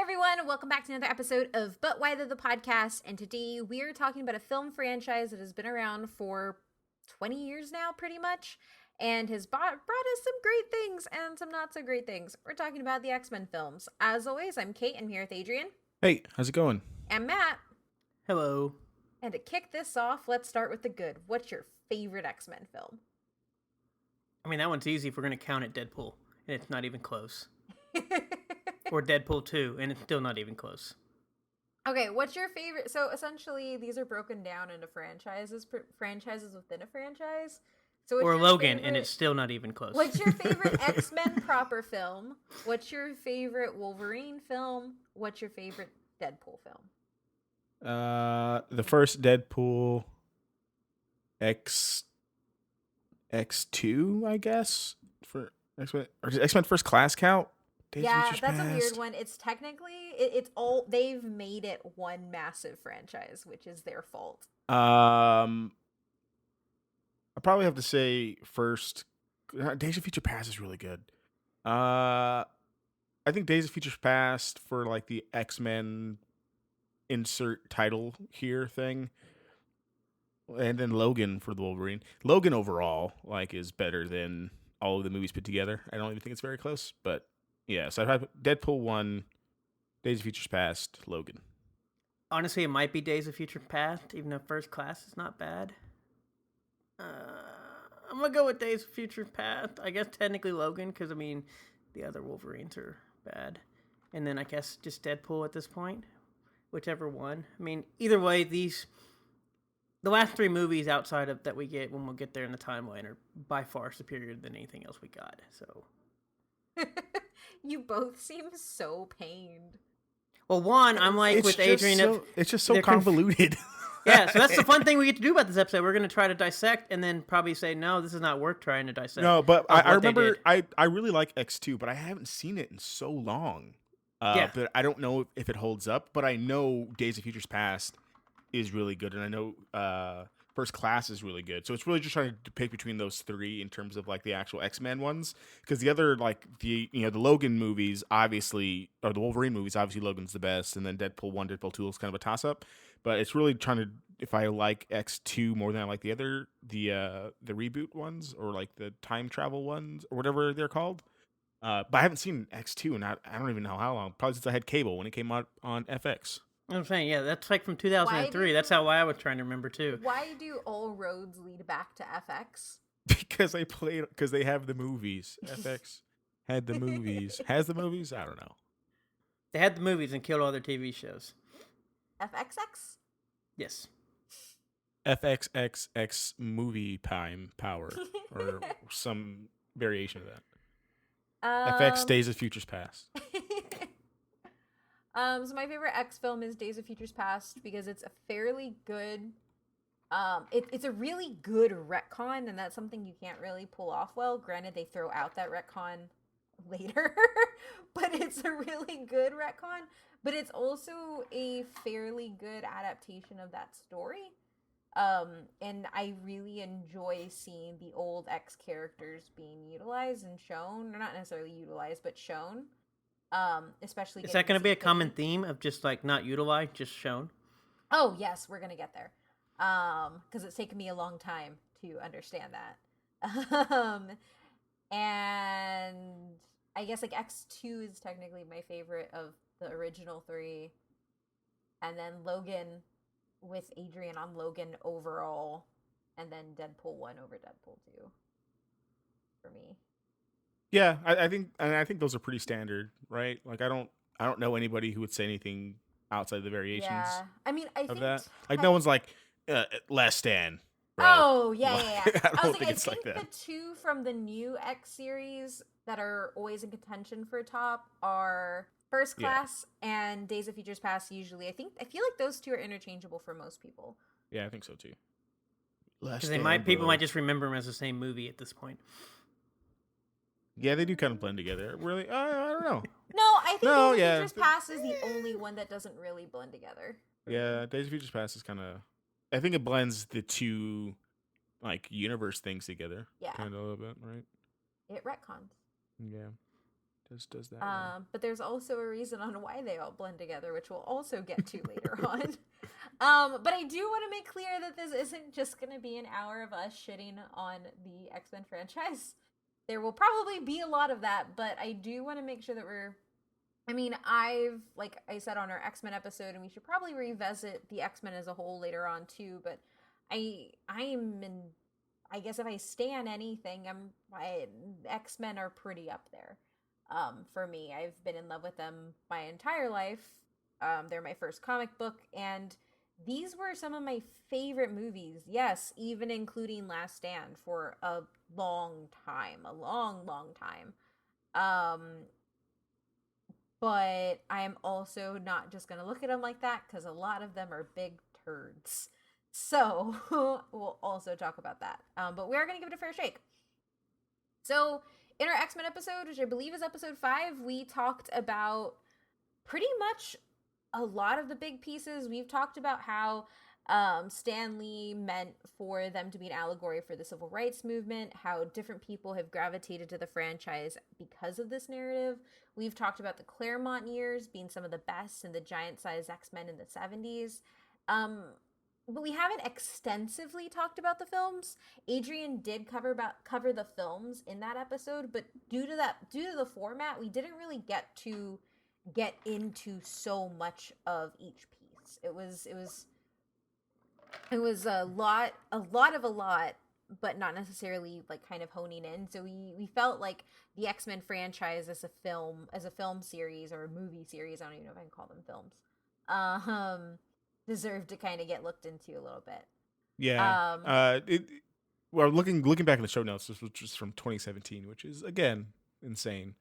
everyone, welcome back to another episode of But Why the Podcast, and today we are talking about a film franchise that has been around for 20 years now, pretty much, and has brought us some great things and some not so great things. We're talking about the X-Men films. As always, I'm Kate, I'm here with Adrian. Hey, how's it going? And Matt. Hello. And to kick this off, let's start with the good. What's your favorite X-Men film? I mean, that one's easy if we're going to count it Deadpool, and it's not even close. Or Deadpool 2, and it's still not even close. Okay, what's your favorite? So essentially, these are broken down into franchises within a franchise. So or Logan, and it's still not even close. What's your favorite X-Men proper film? What's your favorite Wolverine film? What's your favorite Deadpool film? The first Deadpool, X2, I guess, for X-Men, or does X-Men First Class count? That's a weird one. It's technically it's all they've made it one massive franchise, which is their fault. I probably have to say first, Days of Future Past is really good. I think Days of Future Past for like the X-Men insert title here thing, and then Logan for the Wolverine. Logan overall like is better than all of the movies put together. I don't even think it's very close, but yeah. So I'd have Deadpool 1, Days of Future Past, Logan. Honestly, it might be Days of Future Past, even though First Class is not bad. I'm gonna go with Days of Future Past. I guess technically Logan, because I mean, the other Wolverines are bad, and then I guess just Deadpool at this point, whichever one. I mean, either way, the last three movies outside of that we get when we'll get there in the timeline are by far superior than anything else we got. So, you both seem so pained. Well, one, I'm like it's with Adrian. It's just so convoluted. Yeah, so that's the fun thing we get to do about this episode. We're going to try to dissect and then probably say, no, this is not worth trying to dissect. No, but I remember I really like X2, but I haven't seen it in so long. But I don't know if it holds up, but I know Days of Futures Past is really good, and I know First Class is really good. So it's really just trying to pick between those three in terms of like the actual X-Men ones, because the other like the Logan movies obviously, or the Wolverine movies obviously Logan's the best, and then Deadpool 1, Deadpool 2 is kind of a toss up. But it's really trying to, if I like X2 more than I like the other the reboot ones or like the time travel ones or whatever they're called. But I haven't seen X2 and I don't even know how long. Probably since I had cable when it came out on FX. I'm saying, yeah, that's like from 2003. That's how I was trying to remember too. Why do all roads lead back to FX? Because they have the movies. FX had the movies. Has the movies? I don't know. They had the movies and killed all their TV shows. FXX? Yes. FXXX movie power or some variation of that. FX Days of Futures Past. So my favorite X film is Days of Futures Past because it's a fairly good, it's a really good retcon, and that's something you can't really pull off well. Granted, they throw out that retcon later, but it's a really good retcon. But it's also a fairly good adaptation of that story. And I really enjoy seeing the old X characters being utilized and shown, or not necessarily utilized, but shown. Especially is that going to be a common theme of just like not utilized, just shown? Oh yes, we're gonna get there. Because it's taken me a long time to understand that. And I guess like X2 is technically my favorite of the original three, and then Logan with Adrian on Logan overall, and then Deadpool 1 over Deadpool 2 for me. Yeah, I think those are pretty standard, right? Like I don't know anybody who would say anything outside the variations. Yeah, I mean, I think that. Like no one's like Last Stand. Bro. Oh yeah. I don't think it's like that. The two from the new X series that are always in contention for top are First Class and Days of Futures Past. Usually, I feel like those two are interchangeable for most people. Yeah, I think so too. Because people might just remember them as the same movie at this point. Yeah, they do kind of blend together. Really, I don't know. No, I think Days of Futures Past is the only one that doesn't really blend together. Yeah, Days of Futures Past is kind of. I think it blends the two, like universe things together. Yeah, kind of a little bit, right? It retcons. Yeah. does that. Well. But there's also a reason on why they all blend together, which we'll also get to later on. But I do want to make clear that this isn't just going to be an hour of us shitting on the X-Men franchise. There will probably be a lot of that, but I do want to make sure that like I said on our X-Men episode, and we should probably revisit the X-Men as a whole later on too, but I guess if I stan anything, X-Men are pretty up there. For me, I've been in love with them my entire life. They're my first comic book, and these were some of my favorite movies. Yes, even including Last Stand for a long time. But I am also not just going to look at them like that, because a lot of them are big turds. So we'll also talk about that. But we are going to give it a fair shake. So in our X-Men episode, which I believe is episode 5, we talked about pretty much a lot of the big pieces. We've talked about how Stan Lee meant for them to be an allegory for the civil rights movement, how different people have gravitated to the franchise because of this narrative. We've talked about the Claremont years being some of the best and the giant-sized X-Men in the 70s. But we haven't extensively talked about the films. Adrian did cover the films in that episode, but due to the format, we didn't really get into so much of each piece. It was a lot, but not necessarily like kind of honing in. So we felt like the X-Men franchise as a film series or a movie series, I don't even know if I can call them films, deserved to kind of get looked into a little bit. Yeah. Well, looking back in the show notes, this was just from 2017, which is again insane.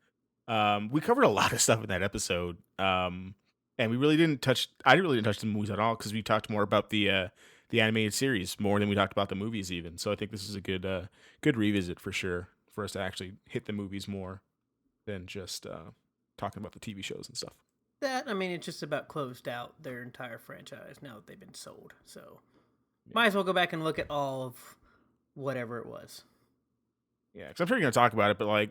We covered a lot of stuff in that episode, and I really didn't touch the movies at all, because we talked more about the animated series more than we talked about the movies even. So I think this is a good revisit for sure, for us to actually hit the movies more than just talking about the TV shows and stuff. It's just about closed out their entire franchise now that they've been sold. So might as well go back and look at all of whatever it was. Yeah, because I'm sure you're going to talk about it, but like,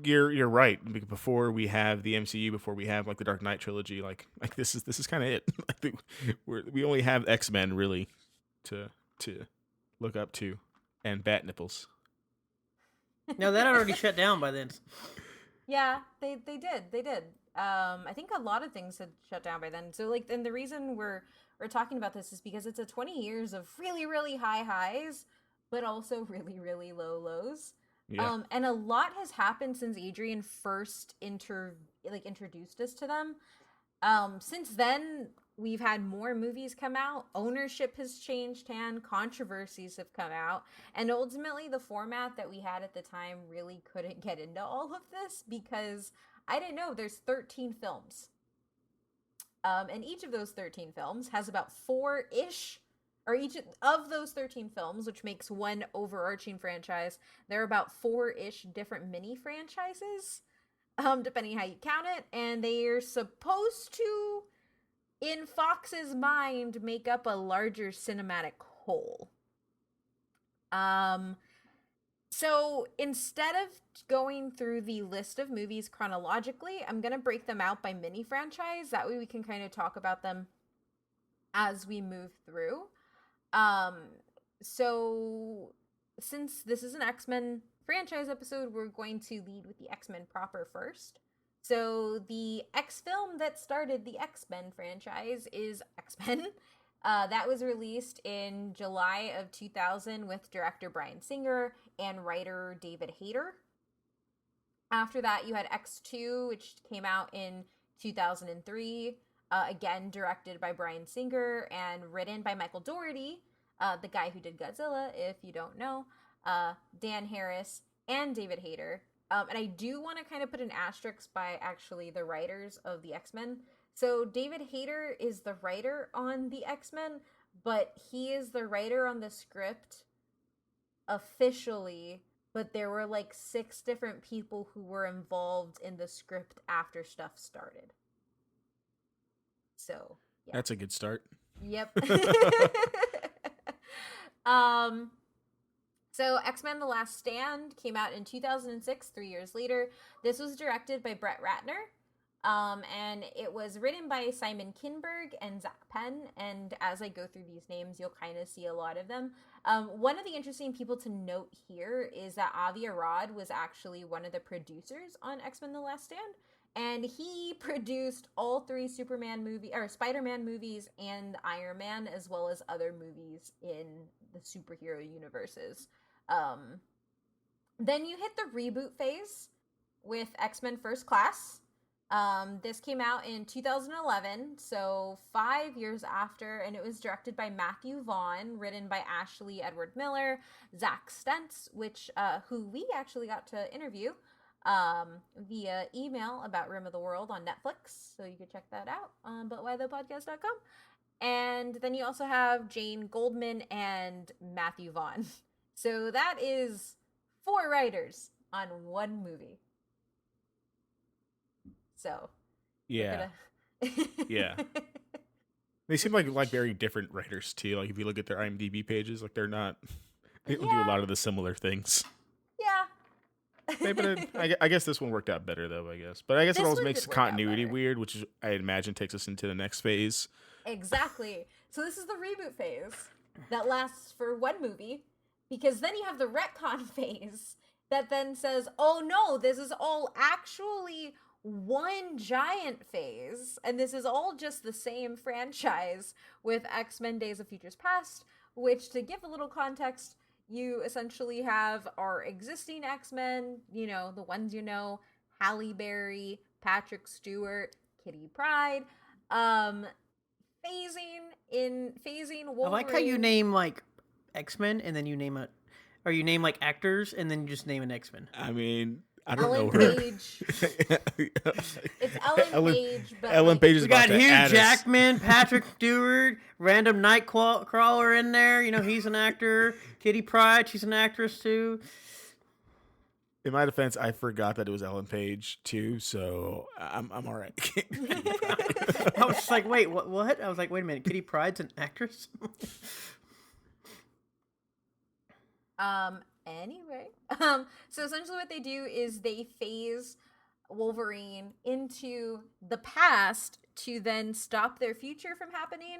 you're right. Before we have the MCU, before we have like the Dark Knight trilogy, like this is kind of it. I think we only have X-Men really to look up to, and bat nipples. No, that already shut down by then. Yeah, they did. I think a lot of things had shut down by then. So like, and the reason we're talking about this is because it's a 20 years of really, really high highs, but also really, really low lows. Yeah. And a lot has happened since Adrian first introduced us to them. Since then, we've had more movies come out. Ownership has changed hand. Controversies have come out. And ultimately, the format that we had at the time really couldn't get into all of this, because I didn't know there's 13 films. And each of those 13 films has about 4-ish, or each of those 13 films, which makes one overarching franchise, there are about 4-ish different mini franchises, depending how you count it. And they are supposed to, in Fox's mind, make up a larger cinematic whole. So instead of going through the list of movies chronologically, I'm going to break them out by mini franchise. That way we can kind of talk about them as we move through. So since this is an X-Men franchise episode, we're going to lead with the X-Men proper first. So the X-film that started the X-Men franchise is X-Men. That was released in July of 2000 with director Bryan Singer and writer David Hayter. After that, you had X2, which came out in 2003. Again, directed by Bryan Singer and written by Michael Dougherty, the guy who did Godzilla, if you don't know, Dan Harris, and David Hayter. And I do want to kind of put an asterisk by actually the writers of the X-Men. So David Hayter is the writer on the X-Men, but he is the writer on the script officially, but there were like 6 different people who were involved in the script after stuff started. So, yeah. That's a good start. Yep. So X-Men: The Last Stand came out in 2006, 3 years later. This was directed by Brett Ratner. And it was written by Simon Kinberg and Zach Penn. And as I go through these names, you'll kind of see a lot of them. One of the interesting people to note here is that Avi Arad was actually one of the producers on X-Men: The Last Stand. And he produced all 3 Spider-Man movies and Iron Man, as well as other movies in the superhero universes. Then you hit the reboot phase with X-Men First Class. This came out in 2011, so 5 years after, and it was directed by Matthew Vaughn, written by Ashley Edward Miller, Zach Stentz, who we actually got to interview via email about Rim of the World on Netflix, so you can check that out on butwhythepodcast.com. And then you also have Jane Goldman and Matthew Vaughn. So that is 4 writers on 1 movie. So yeah. Yeah. They seem like very different writers too. Like if you look at their IMDb pages, like they don't do a lot of the similar things. Yeah. But I guess this one worked out better though, I guess. But I guess This it also one makes did work continuity out better. weird, which is, I imagine, takes us into the next phase. Exactly. So this is the reboot phase that lasts for 1 movie, because then you have the retcon phase that then says, oh no, this is all actually one giant phase, and this is all just the same franchise with X-Men Days of Futures Past, which, to give a little context, you essentially have our existing X-Men, the ones Halle Berry, Patrick Stewart, Kitty Pryde, phasing Wolverine. I like how you name like X-Men and then you name or you name like actors and then you just name an X-Men. I mean, I don't Ellen know her. Page. It's Ellen Page, but Ellen Page is We about got to Hugh add us. Jackman, Patrick Stewart, random Nightcrawler in there. He's an actor. Kitty Pryde, she's an actress too. In my defense, I forgot that it was Ellen Page too, so I'm all right. I was just like, wait, what? I was like, wait a minute, Kitty Pryde's an actress? Anyway. So essentially what they do is they phase Wolverine into the past to then stop their future from happening.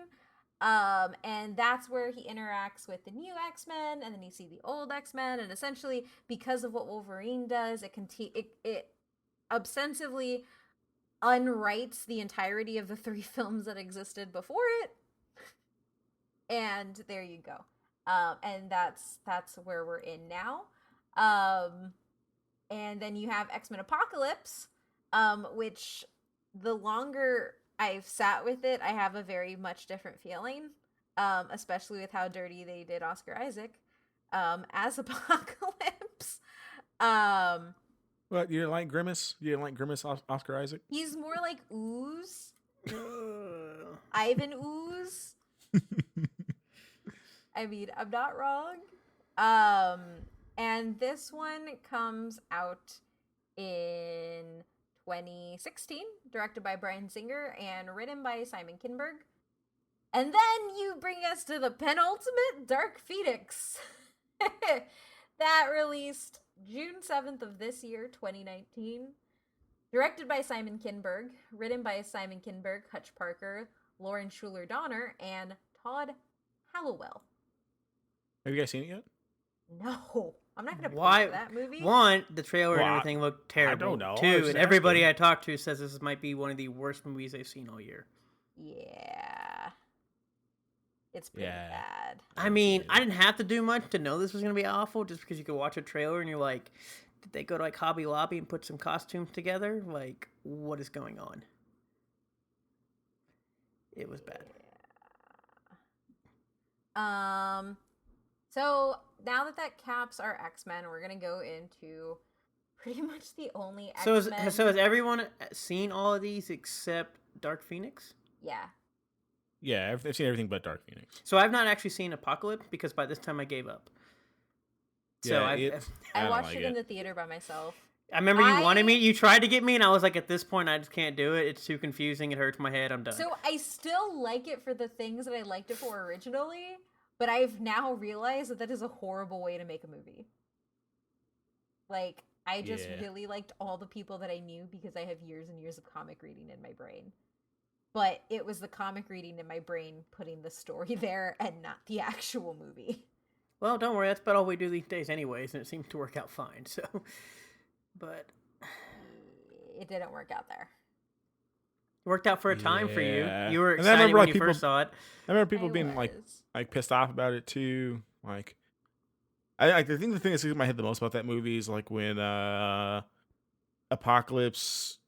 And that's where he interacts with the new X-Men, and then you see the old X-Men, and essentially because of what Wolverine does, it ostensibly unwrites the entirety of the 3 films that existed before it. And there you go. And that's where we're in now. And then you have X-Men Apocalypse, which the longer I've sat with it, I have a very much different feeling, especially with how dirty they did Oscar Isaac as Apocalypse. What, you didn't like Grimace? You didn't like Grimace, Oscar Isaac? He's more like Ooze. Ivan Ooze. I mean, I'm not wrong. And this one comes out in 2016, directed by Bryan Singer and written by Simon Kinberg. And then you bring us to the penultimate, Dark Phoenix. That released June 7th of this year, 2019. Directed by Simon Kinberg, written by Simon Kinberg, Hutch Parker, Lauren Schuler Donner, and Todd Hallowell. Have you guys seen it yet? No, I'm not gonna Why? pay for that movie. One, the trailer and everything looked terrible. I don't know. I was 2, just and everybody asking. I talked to says this might be one of the worst movies they've seen all year. Yeah, it's pretty bad. I mean, I didn't have to do much to know this was going to be awful, just because you could watch a trailer and you're like, did they go to like Hobby Lobby and put some costumes together? Like, what is going on? It was bad. Yeah. So now that caps our X-Men, we're gonna go into pretty much the only X-Men. So has everyone seen all of these except Dark Phoenix? Yeah. Yeah, I've seen everything but Dark Phoenix. So I've not actually seen Apocalypse because by this time I gave up. So Yeah, I don't watched like it in the theater by myself. I remember you wanted me. You tried to get me, and I was like, at this point, I just can't do it. It's too confusing. It hurts my head. I'm done. So I still like it for the things that I liked it for originally, But I've now realized that is a horrible way to make a movie. Like, I just really liked all the people that I knew because I have years and years of comic reading in my brain. But it was the comic reading in my brain putting the story there and not the actual movie. Well, don't worry, that's about all we do these days anyways, and it seems to work out fine, so... But... It didn't work out there. It worked out for a time for you. Yeah. You were And I excited remember, when like, you first saw it. I remember people I being was. like pissed off about it too. Like, I think the thing that sticks in my head the most about that movie is like when Apocalypse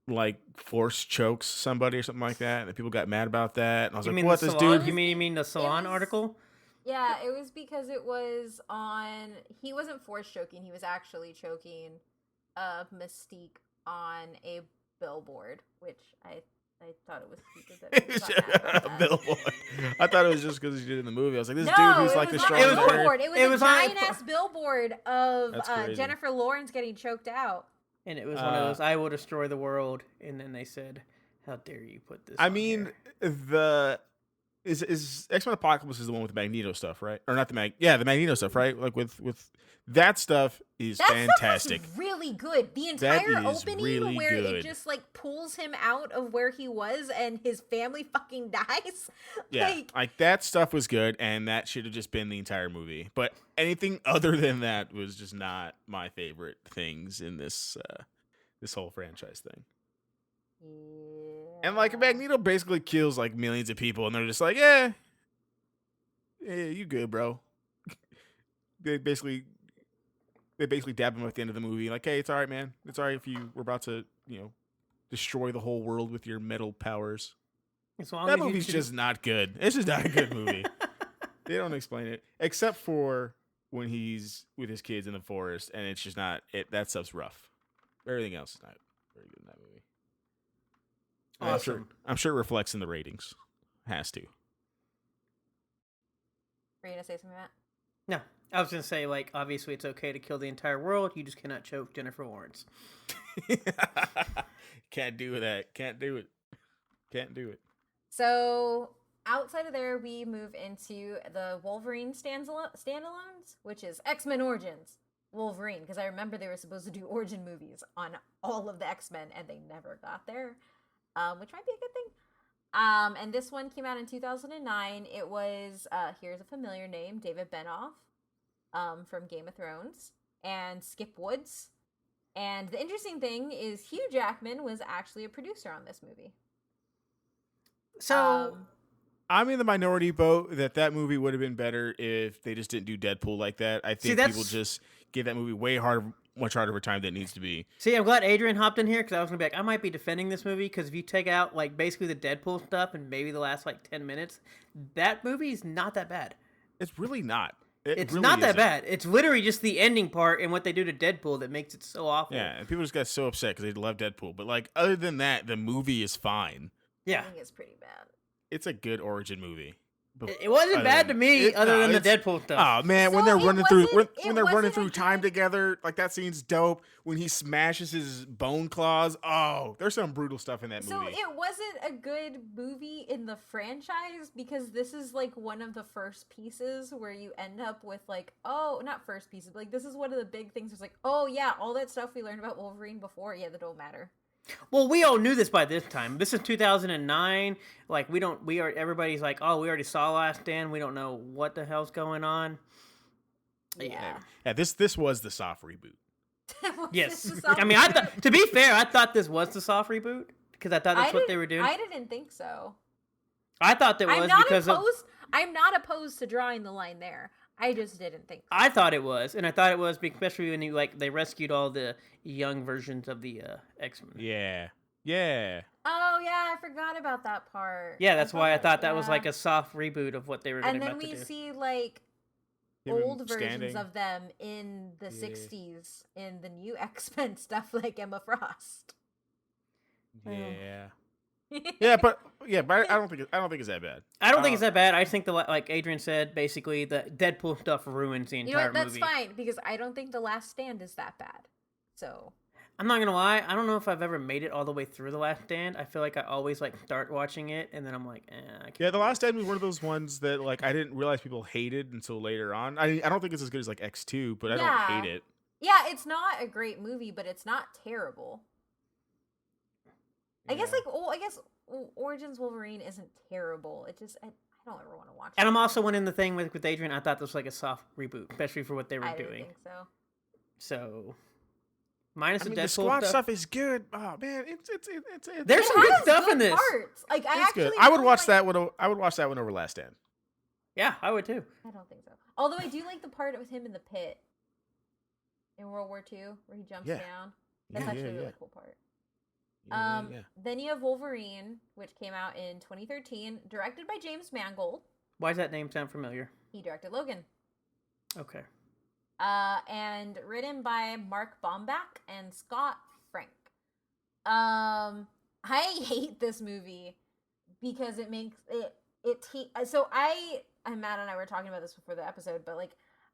like force chokes somebody or something like that, and people got mad about that. And I was like, "What, this dude?" You mean the Salon was- article? Yeah, it was because it was on... He wasn't force choking, he was actually choking Mystique on a billboard, which I thought it was stupid that he got mad about A that. billboard. I thought it was just because he did it in the movie. I was like, "This No, dude who's it like the was on strongest a was- billboard. It was it a was on- giant-ass billboard of That's crazy. Jennifer Lawrence getting choked out. And it was one of those, I will destroy the world, and then they said, how dare you put this I on mean, here? the is X-Men Apocalypse is the one with the Magneto stuff, right? Or not the the Magneto stuff, right? Like with that stuff is That fantastic. stuff was really good. The That entire is opening really where good. it just like pulls him out of where he was and his family fucking dies. Yeah, like that stuff was good, and that should have just been the entire movie. But anything other than that was just not my favorite things in this this whole franchise thing. Yeah. And like Magneto basically kills like millions of people, and they're just like, yeah, you good, bro. They basically dab him at the end of the movie, like, hey, it's all right, man. It's all right if you were about to, destroy the whole world with your metal powers. As long That as you movie's do- just not good. It's just not a good movie. They don't explain it, except for when he's with his kids in the forest, and it's just not it. That stuff's rough. Everything else is not very good in that movie. Awesome. I'm sure it reflects in the ratings. Has to. Were you gonna say something, Matt? No, I was going to say, like, obviously it's okay to kill the entire world. You just cannot choke Jennifer Lawrence. Can't do that. Can't do it. Can't do it. So outside of there, we move into the Wolverine standalones, which is X-Men Origins Wolverine, because I remember they were supposed to do origin movies on all of the X-Men, and they never got there, which might be a good thing. And this one came out in 2009. It was, here's a familiar name, David Benoff, from Game of Thrones, and Skip Woods. And the interesting thing is Hugh Jackman was actually a producer on this movie. So, I'm in the minority boat that movie would have been better if they just didn't do Deadpool like that. I think people just gave that movie much harder of a time than it needs to be. see, I'm glad Adrian hopped in here because I was going to be like, I might be defending this movie because if you take out, like, basically the Deadpool stuff and maybe the last, like, 10 minutes, that movie's not that bad. It's really not. It's really not that isn't. bad. It's literally just the ending part and what they do to Deadpool that makes it so awful. Yeah, and people just got so upset because they love Deadpool. But like, other than that, the movie is fine. Yeah. I think it's pretty bad. It's a good origin movie. But It wasn't other bad than- to me, it- other no, than the it's- Deadpool stuff. Oh man, when So they're it running through wasn't- when they're running wasn't through a time good- together, like that scene's dope. When he smashes his bone claws, oh, there's some brutal stuff in that So movie. it wasn't a good movie in the franchise because this is like one of the first pieces where you end up with like, oh, not first pieces, but like this is one of the big things. It's like, oh yeah, all that stuff we learned about Wolverine before, yeah, that don't matter. Well, we all knew this by this time. This is 2009. Like, everybody's like, oh, we already saw Last Stand. We don't know what the hell's going on. Yeah. Yeah, this was the soft reboot. Yes. This is I mean, to be fair, I thought this was the soft reboot because I thought that's what they were doing. I didn't think so. I thought that was because of. I'm not opposed to drawing the line there. I just didn't think so. I thought it was, and I thought it was especially when they rescued all the young versions of the X-Men. Yeah. Oh yeah, I forgot about that part. Yeah, that's why I thought that was yeah. like a soft reboot of what they were going And to then do. we see like Him old versions standing. of them in the Yeah. 60s in the new X-Men stuff like Emma Frost. Yeah. But I don't think it's that bad. I don't think it's that bad. I think like Adrian said, basically the Deadpool stuff ruins the You know entire what? That's movie. fine because I don't think The Last Stand is that bad. So I'm not gonna lie. I don't know if I've ever made it all the way through The Last Stand. I feel like I always like start watching it and then I'm like, I can't. Yeah, The do Last this. Stand was one of those ones that like I didn't realize people hated until later on. I don't think it's as good as like X2, but I don't hate it. Yeah, it's not a great movie, but it's not terrible. I guess Origins Wolverine isn't terrible. It just I don't ever want to watch it. And I'm also went in the thing with Adrian. I thought this was like a soft reboot, especially for what they were I doing. didn't think so. So, minus the Deadpool squad stuff is good. Oh man, it's there's some good stuff in this. Parts. Like I actually, good. I would watch that one. I would watch that one over Last Stand. Yeah, I would too. I don't think so. Although I do like the part with him in the pit in World War II where he jumps down. That's actually a really cool part. Then you have Wolverine, which came out in 2013, directed by James Mangold. Why does that name sound familiar? He directed Logan. Okay. And written by Mark Baumbach and Scott Frank. I hate this movie because it makes so Matt and I were talking about this before the episode, but like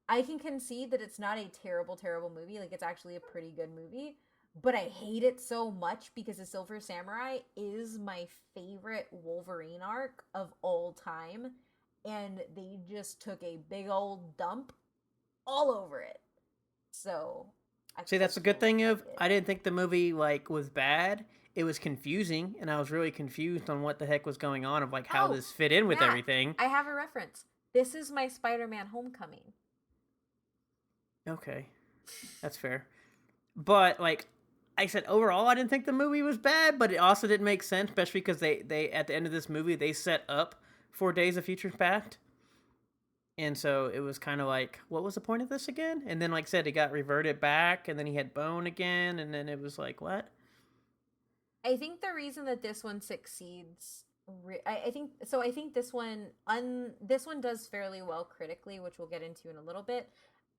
I can concede that it's not a terrible movie. Like it's actually a pretty good movie. But I hate it so much because The Silver Samurai is my favorite Wolverine arc of all time. And they just took a big old dump all over it. So, see, that's a good thing of, I didn't think the movie, like, was bad. It was confusing, and I was really confused on what the heck was going on of, like, how this fit in with everything. I have a reference. This is my Spider-Man Homecoming. Okay. That's fair. But, like, I said, overall, I didn't think the movie was bad, but it also didn't make sense, especially because they at the end of this movie, they set up for Days of Future Past. And so it was kind of like, what was the point of this again? And then, like I said, it got reverted back, and then he had Bone again, and then it was like, what? I think the reason that this one succeeds, I think this one does fairly well critically, which we'll get into in a little bit.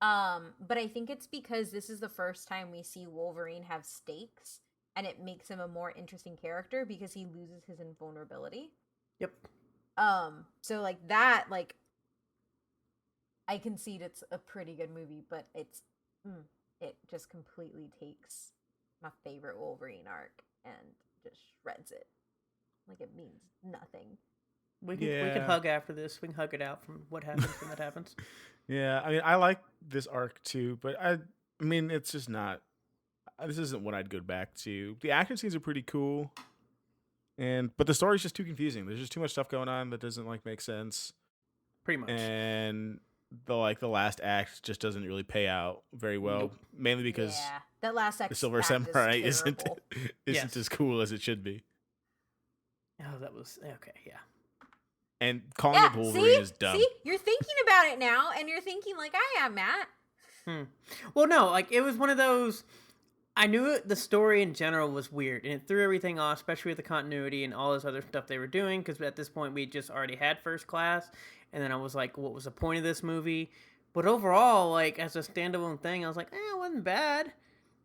But I think it's because this is the first time we see Wolverine have stakes, and it makes him a more interesting character because he loses his invulnerability. Yep. So like that, like I concede it's a pretty good movie, but it just completely takes my favorite Wolverine arc and just shreds it. Like it means nothing. We can hug after this. We can hug it out from what happens when that happens. Yeah, I mean, I like this arc too, but I mean, it's just not. This isn't what I'd go back to. The action scenes are pretty cool, but the story's just too confusing. There's just too much stuff going on that doesn't like make sense. Pretty much. And the last act just doesn't really pay out very well, Nope. mainly because that last act, the Silver Samurai is isn't as cool as it should be. Oh, that was okay. Yeah. And calling it Wolverine is dumb. See, you're thinking about it now, and you're thinking like I am, Matt. Well, no, like it was one of those. I knew the story in general was weird, and it threw everything off, especially with the continuity and all this other stuff they were doing. Because at this point, we just already had First Class, and then I was like, "What was the point of this movie?" But overall, like as a standalone thing, I was like, "It wasn't bad."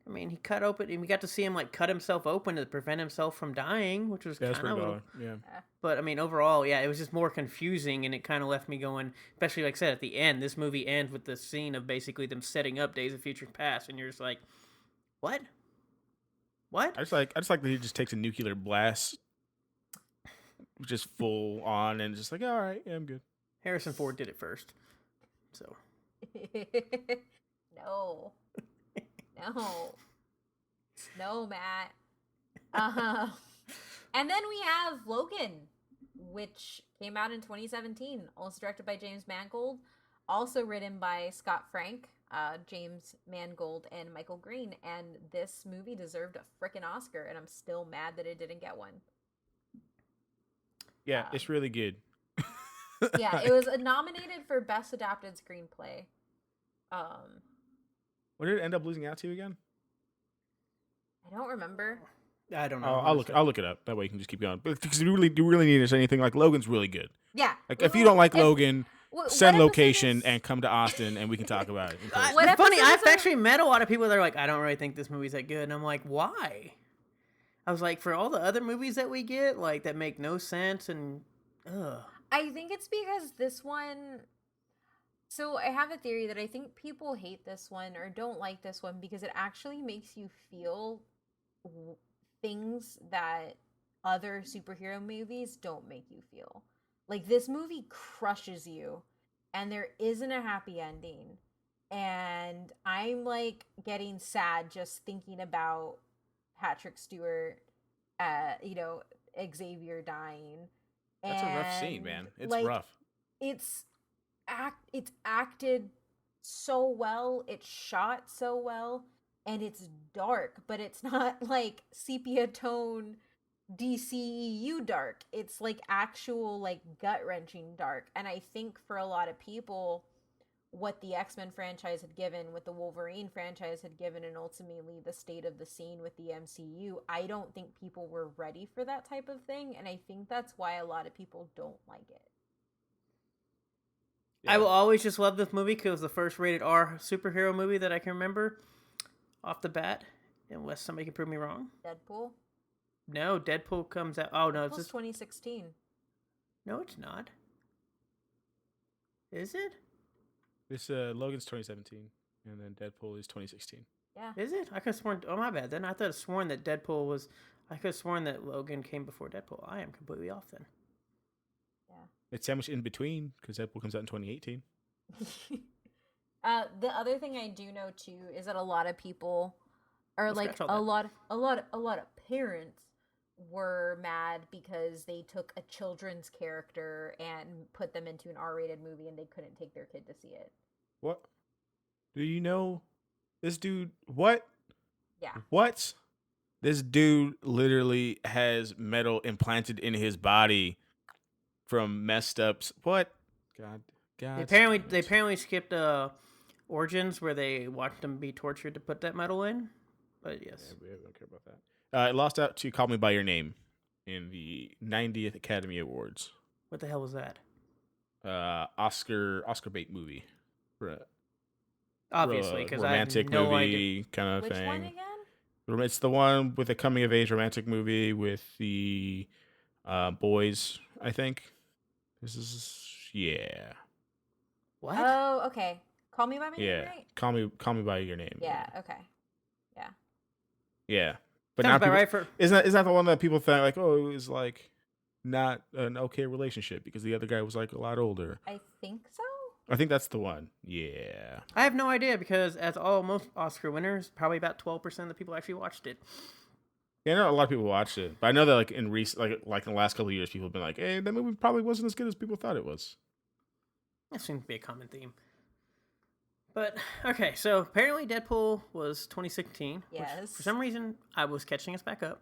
I mean, he cut open, and we got to see him like cut himself open to prevent himself from dying, which was kind of. Yeah. But I mean, overall, yeah, it was just more confusing, and it kind of left me going. Especially like I said at the end, this movie ends with the scene of basically them setting up Days of Future Past, and you're just like, what? What? I just like that he just takes a nuclear blast, just full on, and just like, all right, yeah, I'm good. Harrison Ford did it first, so. No, Matt. And then we have Logan, which came out in 2017, also directed by James Mangold, also written by Scott Frank, James Mangold, and Michael Green. And this movie deserved a frickin' Oscar, and I'm still mad that it didn't get one. Yeah, it's really good. Yeah, it was nominated for Best Adapted Screenplay. What did it end up losing out to again? I don't remember. I don't know. I'll look it up. That way you can just keep going. Because you really need anything like Logan's really good. Yeah. Like if you don't like Logan, send what location and come to Austin and we can talk about it. It's funny. I've actually met a lot of people that are like, I don't really think this movie's that good, and I'm like, why? I was like, for all the other movies that we get, like that make no sense, and I think it's because this one, So I have a theory that I think people hate this one or don't like this one because it actually makes you feel things that other superhero movies don't make you feel. Like this movie crushes you and there isn't a happy ending. And I'm like getting sad just thinking about Patrick Stewart, you know, Xavier dying. That's a rough scene, And man. It's like rough. it's it's acted so well, it's shot so well, and it's dark, but it's not like sepia tone DCEU dark. It's like actual like gut-wrenching dark. And I think for a lot of people what the X-Men franchise had given, what the Wolverine franchise had given, and ultimately the state of the scene with the MCU, I don't think people were ready for that type of thing, and I think that's why a lot of people don't like it. Yeah. I will always just love this movie because it was the first rated R superhero movie that I can remember off the bat, unless somebody can prove me wrong. Deadpool? No, Deadpool comes out. Oh, no, it's just 2016. No, it's not. Is it? This Logan's 2017, and then Deadpool is 2016. Yeah. Is it? I could have sworn. Oh, my bad. Then I thought I'd sworn that Deadpool was. I could have sworn that Logan came before Deadpool. I am completely off then. Yeah. It's sandwiched in between because Deadpool comes out in 2018. The other thing I do know too is that a lot of people, or like a lot of parents were mad because they took a children's character and put them into an R-rated movie and they couldn't take their kid to see it. What? Do you know this dude? What? Yeah. What? This dude literally has metal implanted in his body from messed ups. What? God. They apparently skipped Origins where they watched them be tortured to put that metal in. But yes. Yeah, we don't care about that. It lost out to Call Me By Your Name in the 90th Academy Awards. What the hell was that? Oscar bait movie. Obviously, because romantic I have no movie idea. kind of Which thing. one again? It's the one with the coming of age romantic movie with the boys. I think this is What? Oh, okay. Call Me by My Name, right? Call me by your name. Yeah. Okay. Yeah. But Sounds now about right for. Isn't that the one that people think like, oh, it was like not an okay relationship because the other guy was like a lot older? I think so. I think that's the one. Yeah. I have no idea because as most Oscar winners, probably about 12% of the people actually watched it. Yeah, I know a lot of people watched it, but I know that like in recent, like in the last couple of years, people have been like, "Hey, that movie probably wasn't as good as people thought it was." That seems to be a common theme. But okay, so apparently Deadpool was 2016. Yes. Which for some reason, I was catching us back up.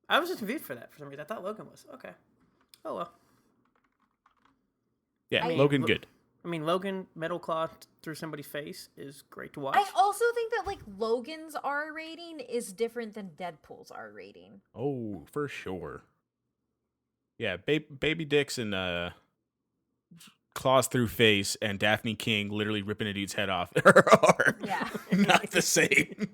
I was just confused for that for some reason. I thought Logan was okay. Oh well. Yeah, Logan good. I mean, Logan metal claw through somebody's face is great to watch. I also think that like Logan's R rating is different than Deadpool's R rating. Oh, for sure. Yeah, baby dicks and claws through face and Daphne King literally ripping a dude's head off are not the same.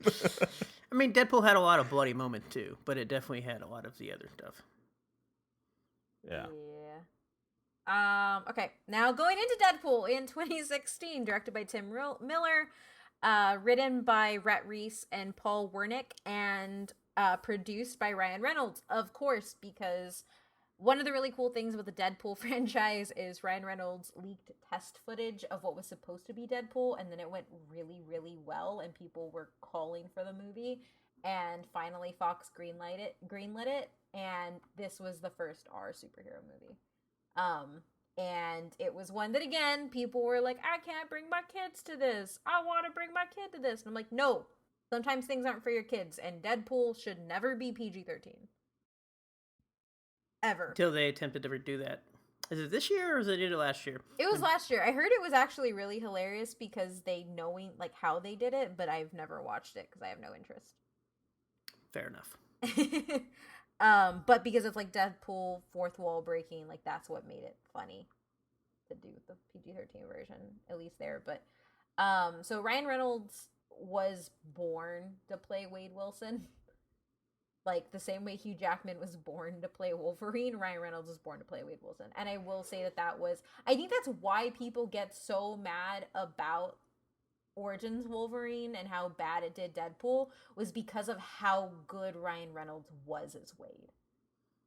I mean, Deadpool had a lot of bloody moments too, but it definitely had a lot of the other stuff. Yeah. Okay, now going into Deadpool in 2016, directed by Tim Miller, written by Rhett Reese and Paul Wernick, and produced by Ryan Reynolds, of course, because one of the really cool things about the Deadpool franchise is Ryan Reynolds leaked test footage of what was supposed to be Deadpool, and then it went really, really well, and people were calling for the movie, and finally Fox greenlit it, and this was the first R superhero movie. And it was one that, again, people were like, I can't bring my kids to this. I want to bring my kid to this. And I'm like, no, sometimes things aren't for your kids. And Deadpool should never be PG-13. Ever. Until they attempted to redo that. Is it this year or was it last year? It was last year. I heard it was actually really hilarious because they knowing like how they did it, but I've never watched it because I have no interest. Fair enough. But because it's like Deadpool fourth wall breaking, like that's what made it funny to do with the PG-13 version, at least there. But so Ryan Reynolds was born to play Wade Wilson. Like the same way Hugh Jackman was born to play Wolverine, Ryan Reynolds was born to play Wade Wilson. And I will say that was, I think that's why people get so mad about Origins Wolverine and how bad it did Deadpool, was because of how good Ryan Reynolds was as Wade.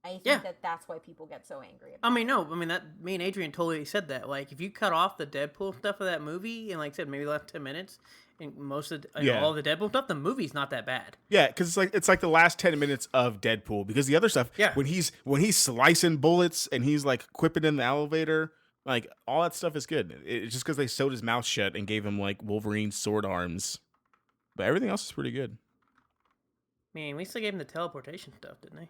I think that's why people get so angry about me and Adrian totally said that. Like, if you cut off the Deadpool stuff of that movie, and like I said, maybe the last 10 minutes, and all the Deadpool stuff, the movie's not that bad. Yeah, because it's like the last 10 minutes of Deadpool. Because the other stuff, when he's slicing bullets and he's like quipping in the elevator, like all that stuff is good. It's just because they sewed his mouth shut and gave him like Wolverine sword arms, but everything else is pretty good. Man, we still gave him the teleportation stuff, didn't they?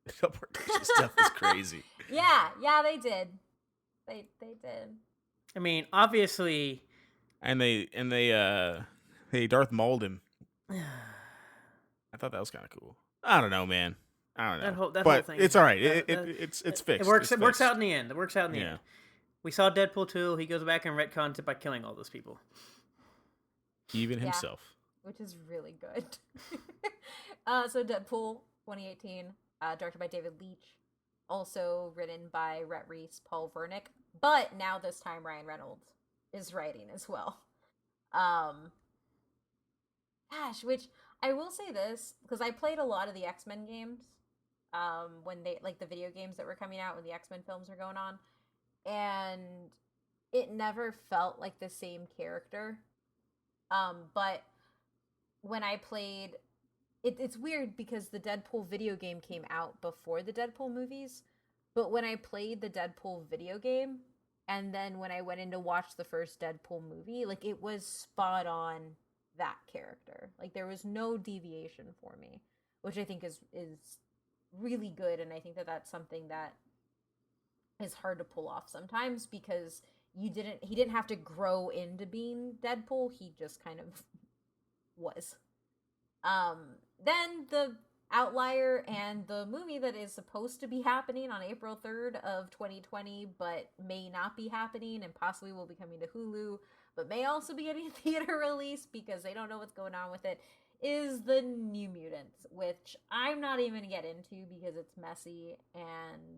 The teleportation stuff is crazy. Yeah, they did. They did. I mean, obviously. And they Darth Mauled him. I thought that was kind of cool. I don't know, man. I don't know. That whole thing. It's all right. It's fixed. It works. It works out in the end. It works out in the end. We saw Deadpool 2. He goes back and retcons it by killing all those people, even himself, which is really good. So Deadpool 2018, directed by David Leitch, also written by Rhett Reese, Paul Wernick, but now this time Ryan Reynolds is writing as well. Which I will say this, because I played a lot of the X-Men games when they, like the video games that were coming out when the X-Men films were going on, and it never felt like the same character. But when I played, it's weird because the Deadpool video game came out before the Deadpool movies, but when I played the Deadpool video game, and then when I went in to watch the first Deadpool movie, like it was spot on that character. Like there was no deviation for me, which I think is really good, and I think that's something that is hard to pull off sometimes, because he didn't have to grow into being Deadpool. He just kind of was. Then the Outlier and the movie that is supposed to be happening on April 3rd of 2020, but may not be happening and possibly will be coming to Hulu, but may also be getting a theater release because they don't know what's going on with it, is the New Mutants, which I'm not even going to get into because it's messy and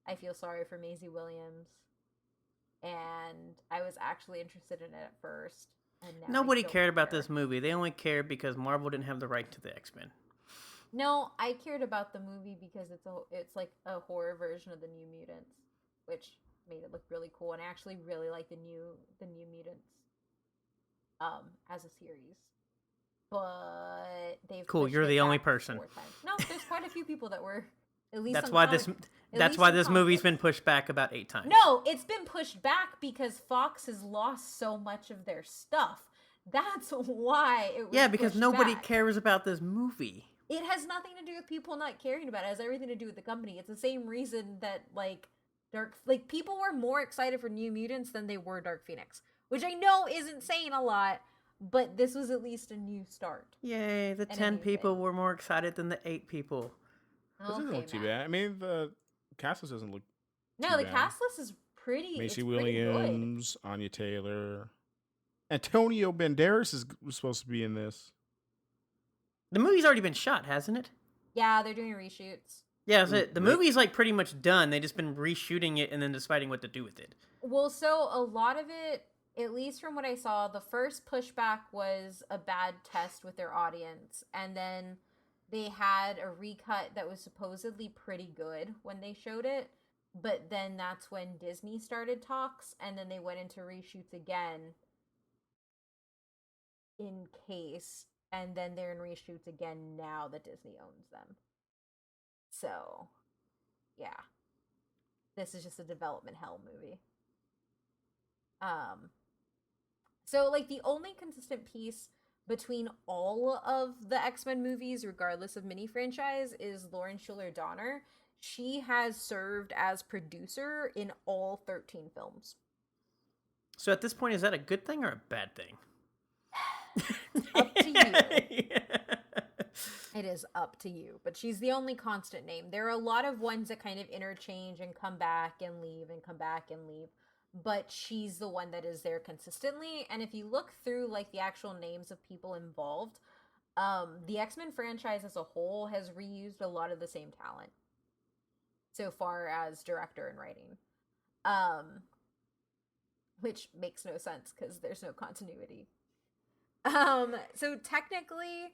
I feel sorry for Maisie Williams. And I was actually interested in it at first. And now nobody cared about this movie. They only cared because Marvel didn't have the right to the X-Men. No, I cared about the movie because it's like a horror version of the New Mutants, which made it look really cool. And I actually really like the New Mutants as a series. But they've cool. You're the only person. No, there's quite a few people that were at least. That's why this movie's been pushed back about 8 times. No, it's been pushed back because Fox has lost so much of their stuff. That's why it was because nobody cares about this movie. It has nothing to do with people not caring about it. It has everything to do with the company. It's the same reason that people were more excited for New Mutants than they were Dark Phoenix, which I know isn't saying a lot, but this was at least a new start. Yay, the 10 people were more excited than the 8 people. This doesn't look too bad. I mean, the cast list doesn't look too bad. Cast list is pretty. Maisie Williams, Anya Taylor, Antonio Banderas was supposed to be in this. The movie's already been shot, hasn't it? Yeah, they're doing reshoots. Yeah, that's it. The movie's like pretty much done. They just been reshooting it and then deciding what to do with it. Well, so a lot of it, at least from what I saw, the first pushback was a bad test with their audience, and then they had a recut that was supposedly pretty good when they showed it, but then that's when Disney started talks, and then they went into reshoots again in case, and then they're in reshoots again now that Disney owns them. So, yeah. This is just a development hell movie. So, like, the only consistent piece between all of the X-Men movies, regardless of mini franchise, is Lauren Schuler Donner. She has served as producer in all 13 films. So at this point, is that a good thing or a bad thing? Up to you. It is up to you. But she's the only constant name. There are a lot of ones that kind of interchange and come back and leave and come back and leave. But she's the one that is there consistently. And if you look through like the actual names of people involved, The X-Men franchise as a whole has reused a lot of the same talent so far as director and writing. Which makes no sense because there's no continuity. So technically,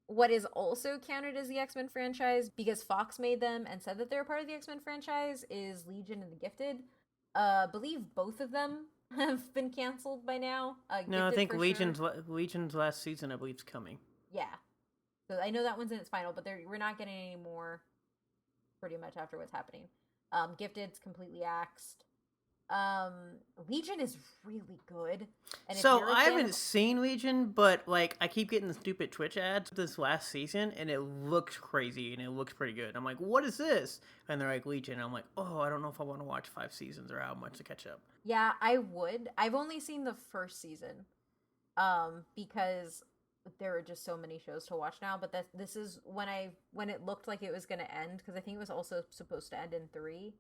what is also counted as the X-Men franchise, because Fox made them and said that they're part of the X-Men franchise, is Legion and the Gifted. Believe both of them have been canceled by now. No, I Gifted think for Legion's sure. Legion's last season, I believe, is coming. Yeah. So I know that one's in its final, but we're not getting any more pretty much after what's happening. Gifted's completely axed. Legion is really good. And so I haven't seen Legion, but like I keep getting the stupid Twitch ads this last season, and it looks crazy and it looks pretty good. I'm like, what is this? And they're like Legion. I'm like, oh, I don't know if I want to watch 5 seasons or how much to catch up. Yeah, I would. I've only seen the first season, because there are just so many shows to watch now. But this is when it looked like it was going to end, because I think it was also supposed to end in 3.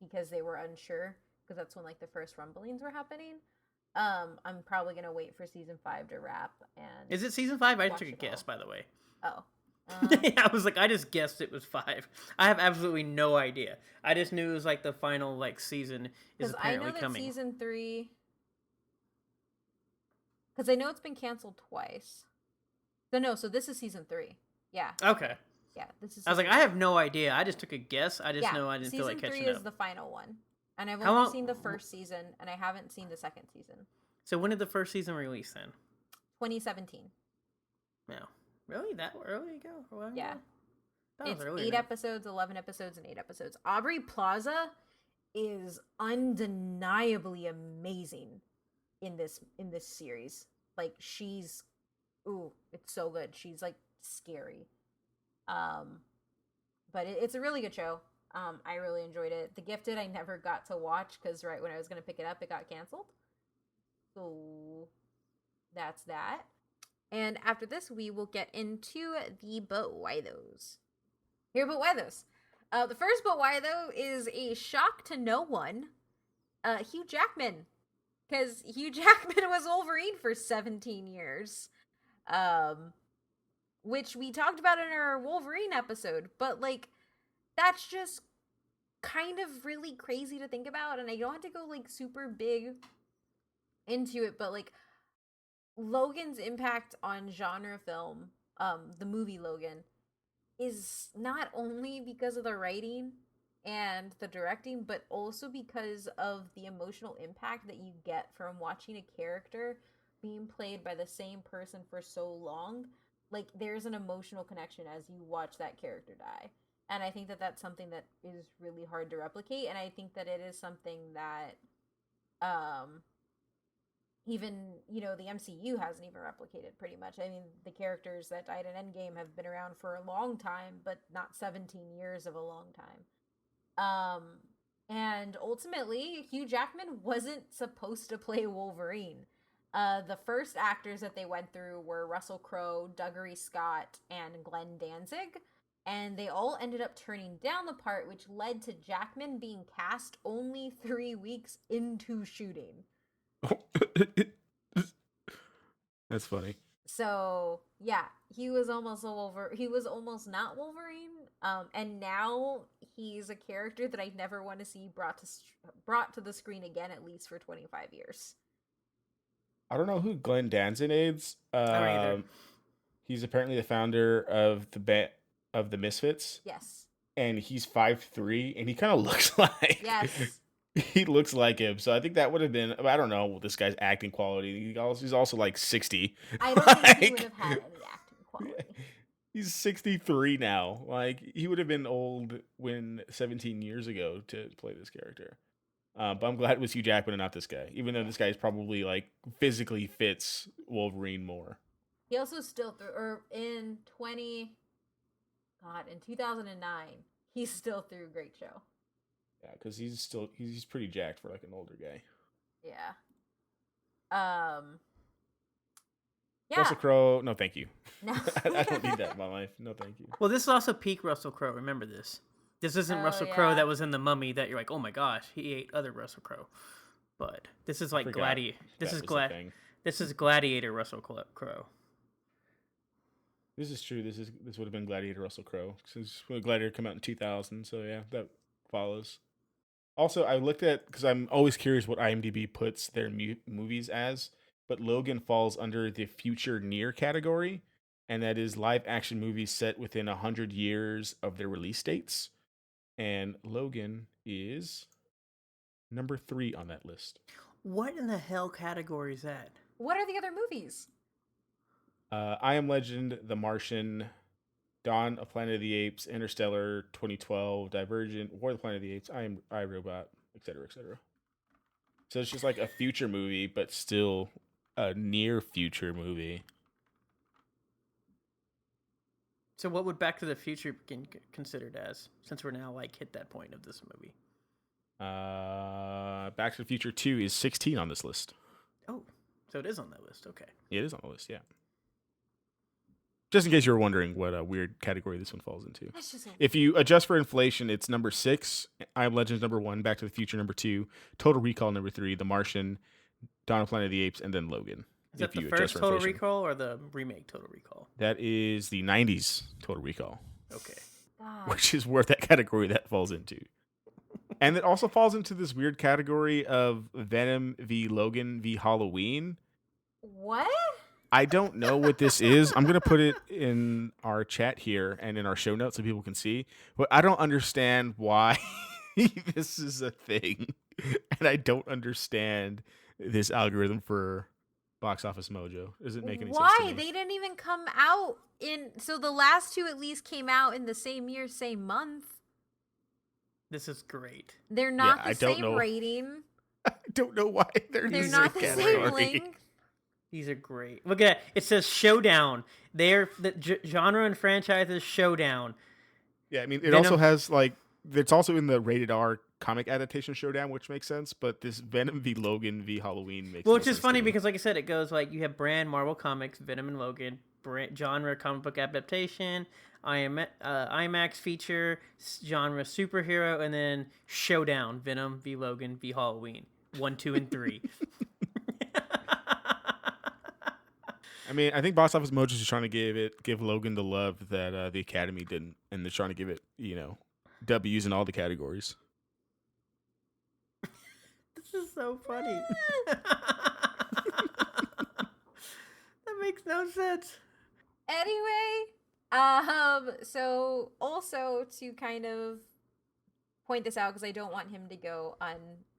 Because they were unsure, because that's when like the first rumblings were happening. I'm probably gonna wait for season 5 to wrap. And is it season 5? I took a guess, by the way. Oh, I was like, I just guessed it was 5. I have absolutely no idea. I just knew it was like the final like season is apparently coming. I know that season 3, because I know it's been canceled twice. So this is season 3. Yeah. Okay. Yeah, this is. I was like, I have no idea. I just took a guess. I just know I didn't feel like catching up. Season 3 is the final one, and I've only seen the first season, and I haven't seen the second season. So when did the first season release then? 2017. No, really, that early ago? Well, yeah, it's 8 episodes, 11 episodes, and 8 episodes. Aubrey Plaza is undeniably amazing in this series. Like it's so good. She's like scary. But it's a really good show. I really enjoyed it. The Gifted I never got to watch because right when I was going to pick it up, it got canceled. So that's that. And after this, we will get into the But Why Those. Here, But Why Those. The first But Why Though is a shock to no one. Hugh Jackman. Because Hugh Jackman was Wolverine for 17 years. Which we talked about in our Wolverine episode, but like that's just kind of really crazy to think about, and I don't have to go like super big into it, but like Logan's impact on genre film, the movie Logan, is not only because of the writing and the directing, but also because of the emotional impact that you get from watching a character being played by the same person for so long. Like, there's an emotional connection as you watch that character die. And I think that that's something that is really hard to replicate. And I think that it is something that, even, the MCU hasn't even replicated pretty much. I mean, the characters that died in Endgame have been around for a long time, but not 17 years of a long time. And ultimately, Hugh Jackman wasn't supposed to play Wolverine. The first actors that they went through were Russell Crowe, Dougray Scott, and Glenn Danzig, and they all ended up turning down the part, which led to Jackman being cast only 3 weeks into shooting. That's funny. So yeah, he was almost not Wolverine, and now he's a character that I never want to see brought to the screen again, at least for 25 years. I don't know who Glenn Danzig is. I don't either. He's apparently the founder of the Misfits. Yes. And he's 5'3", and he kind of looks like. Yes. He looks like him, so I think that would have been. I don't know this guy's acting quality. He's also like 60. I don't think he would have had any acting quality. He's 63 now. Like, he would have been old 17 years ago to play this character. But I'm glad it was Hugh Jackman and not this guy, even though this guy is probably like physically fits Wolverine more. He also in 2009, he still threw a great show. Yeah, because he's pretty jacked for like an older guy. Yeah. Yeah. Russell Crowe, no thank you. No. I don't need that in my life. No thank you. Well, this is also peak Russell Crowe. Remember this. This isn't Russell Crowe that was in The Mummy that you're like, oh my gosh, he ate other Russell Crowe. But this is like Gladiator. This is Gladiator Russell Crowe. This is true. This would have been Gladiator Russell Crowe. Since Gladiator come out in 2000, so yeah, that follows. Also, I looked at because I'm always curious what IMDb puts their movies as, but Logan falls under the future near category, and that is live action movies set within 100 years of their release dates. And Logan is number 3 on that list. What in the hell category is that? What are the other movies? I Am Legend, The Martian, Dawn of Planet of the Apes, Interstellar, 2012, Divergent, War of the Planet of the Apes, I, Robot, etc., etc. So it's just like a future movie, but still a near future movie. So what would Back to the Future be considered as, since we're now like hit that point of this movie? Back to the Future 2 is 16 on this list. Oh, so it is on that list. Okay. It is on the list, yeah. Just in case you were wondering what a weird category this one falls into. If you adjust for inflation, it's number 6, I Am Legends number 1, Back to the Future number 2, Total Recall number 3, The Martian, Dawn of Planet of the Apes, and then Logan. Is that the first Total Recall or the remake Total Recall? That is the 90s Total Recall. Okay. Which is where that category that falls into. And it also falls into this weird category of Venom v. Logan v. Halloween. What? I don't know what this is. I'm going to put it in our chat here and in our show notes so people can see. But I don't understand why this is a thing. And I don't understand this algorithm for Box Office Mojo. Does it make any sense to me? Why? They didn't even come out in... So the last two at least came out in the same year, same month. This is great. They're not the same rating. I don't know why they're not the same length. These are great. Look at that. It says Showdown. They're the genre and franchises Showdown. Yeah, I mean, it also has, like, it's also in the rated R comic adaptation Showdown, which makes sense, but this Venom v. Logan v. Halloween makes Well, which is funny because, like I said, it goes, like, you have brand Marvel Comics, Venom and Logan, genre comic book adaptation, IMAX feature, genre superhero, and then Showdown, Venom v. Logan v. Halloween. 1, 2, and 3. I mean, I think Box Office Mojo is trying to give Logan the love that the Academy didn't, and they're trying to give it, W's in all the categories. This is so funny. That makes no sense. Anyway, so also to kind of point this out, because I don't want him to go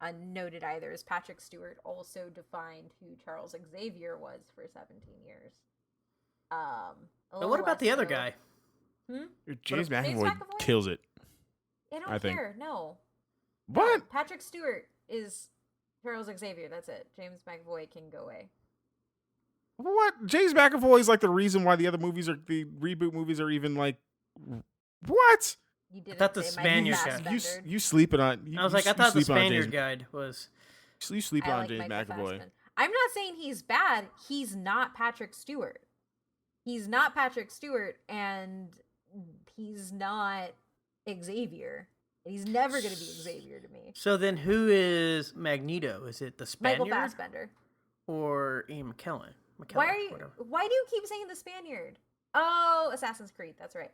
unnoted either, is Patrick Stewart also defined who Charles Xavier was for 17 years. But what about the other guy? James McAvoy kills it. I don't care. No. What? No, Patrick Stewart is Charles Xavier. That's it. James McAvoy can go away. What? James McAvoy is like the reason why the reboot movies are even like, what? You didn't I thought the Spaniard guy. You sleeping on? I was like, I thought the Spaniard guy was. You sleeping on James McAvoy? I'm not saying he's bad. He's not Patrick Stewart. He's not Patrick Stewart, and he's not Xavier. He's never going to be Xavier to me. So then, who is Magneto? Is it the Spaniard? Michael Fassbender or Ian McKellen? Why do you keep saying the Spaniard? Oh, Assassin's Creed. That's right.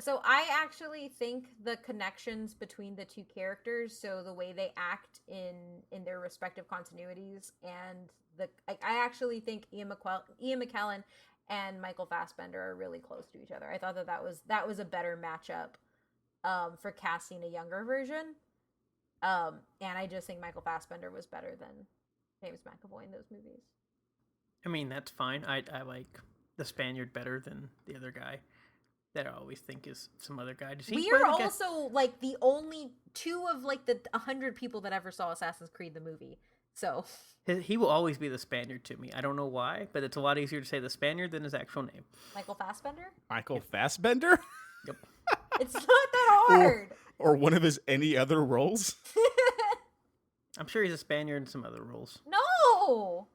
So I actually think the connections between the two characters, so the way they act in their respective continuities, and I actually think Ian McKellen and Michael Fassbender are really close to each other. I thought that was a better matchup for casting a younger version. And I just think Michael Fassbender was better than James McAvoy in those movies. I mean, that's fine. I like the Spaniard better than the other guy that I always think is some other guy. We are also like the only 2 of like the 100 people that ever saw Assassin's Creed the movie. So he will always be the Spaniard to me. I don't know why, but it's a lot easier to say the Spaniard than his actual name. Michael Fassbender? Michael Fassbender? Yep. It's not that hard. Or one of his any other roles? I'm sure he's a Spaniard in some other roles. No!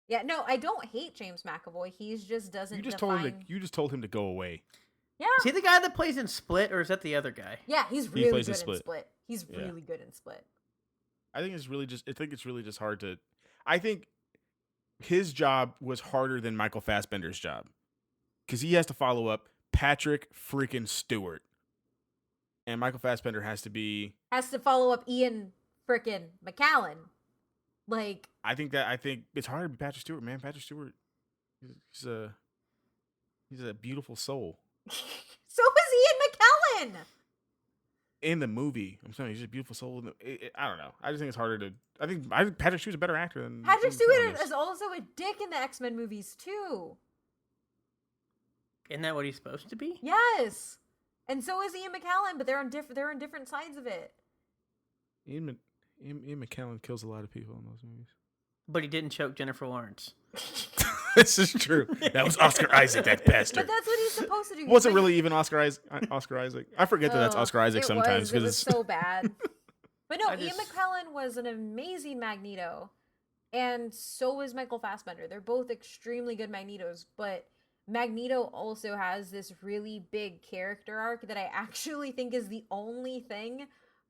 Yeah, no, I don't hate James McAvoy. He just doesn't You just told him to go away. Yeah. Is he the guy that plays in Split, or is that the other guy? Yeah, he's really good in Split. He's really good in Split. I think it's really just hard to. I think his job was harder than Michael Fassbender's job because he has to follow up Patrick freaking Stewart, and Michael Fassbender has to follow up Ian freaking McKellen. Like, I think it's hard to be Patrick Stewart, man. Patrick Stewart, he's a beautiful soul. So is Ian McKellen in the movie. I'm saying he's just a beautiful soul. I don't know. I just think it's harder to. I think Patrick Stewart's a better actor than Patrick Stewart is also a dick in the X-Men movies too. Isn't that what he's supposed to be? Yes, and so is Ian McKellen, but they're on different sides of it. Ian McKellen kills a lot of people in those movies, but he didn't choke Jennifer Lawrence. This is true. That was Oscar Isaac, that bastard. But that's what he's supposed to do. Was it really even Oscar Isaac? I forget that that's Oscar Isaac sometimes because it's so bad. But no, Ian McKellen was an amazing Magneto, and so was Michael Fassbender. They're both extremely good Magnetos, but Magneto also has this really big character arc that I actually think is the only thing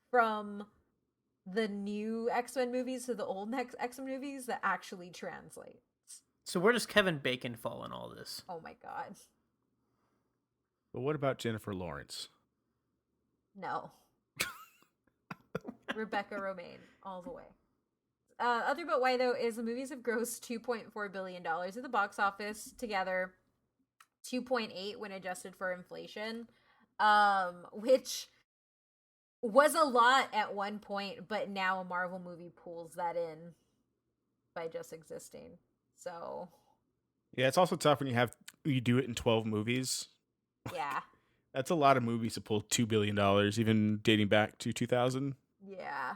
from the new X-Men movies to the old X-Men movies that actually translate. So where does Kevin Bacon fall in all this? Oh my god. But what about Jennifer Lawrence? No. Rebecca Romaine, all the way. Other but why, though, is the movies have grossed $2.4 billion at the box office together, 2.8 when adjusted for inflation, which was a lot at one point, but now a Marvel movie pulls that in by just existing. So yeah, it's also tough when you do it in 12 movies. Yeah. That's a lot of movies to pull $2 billion, even dating back to 2000. Yeah.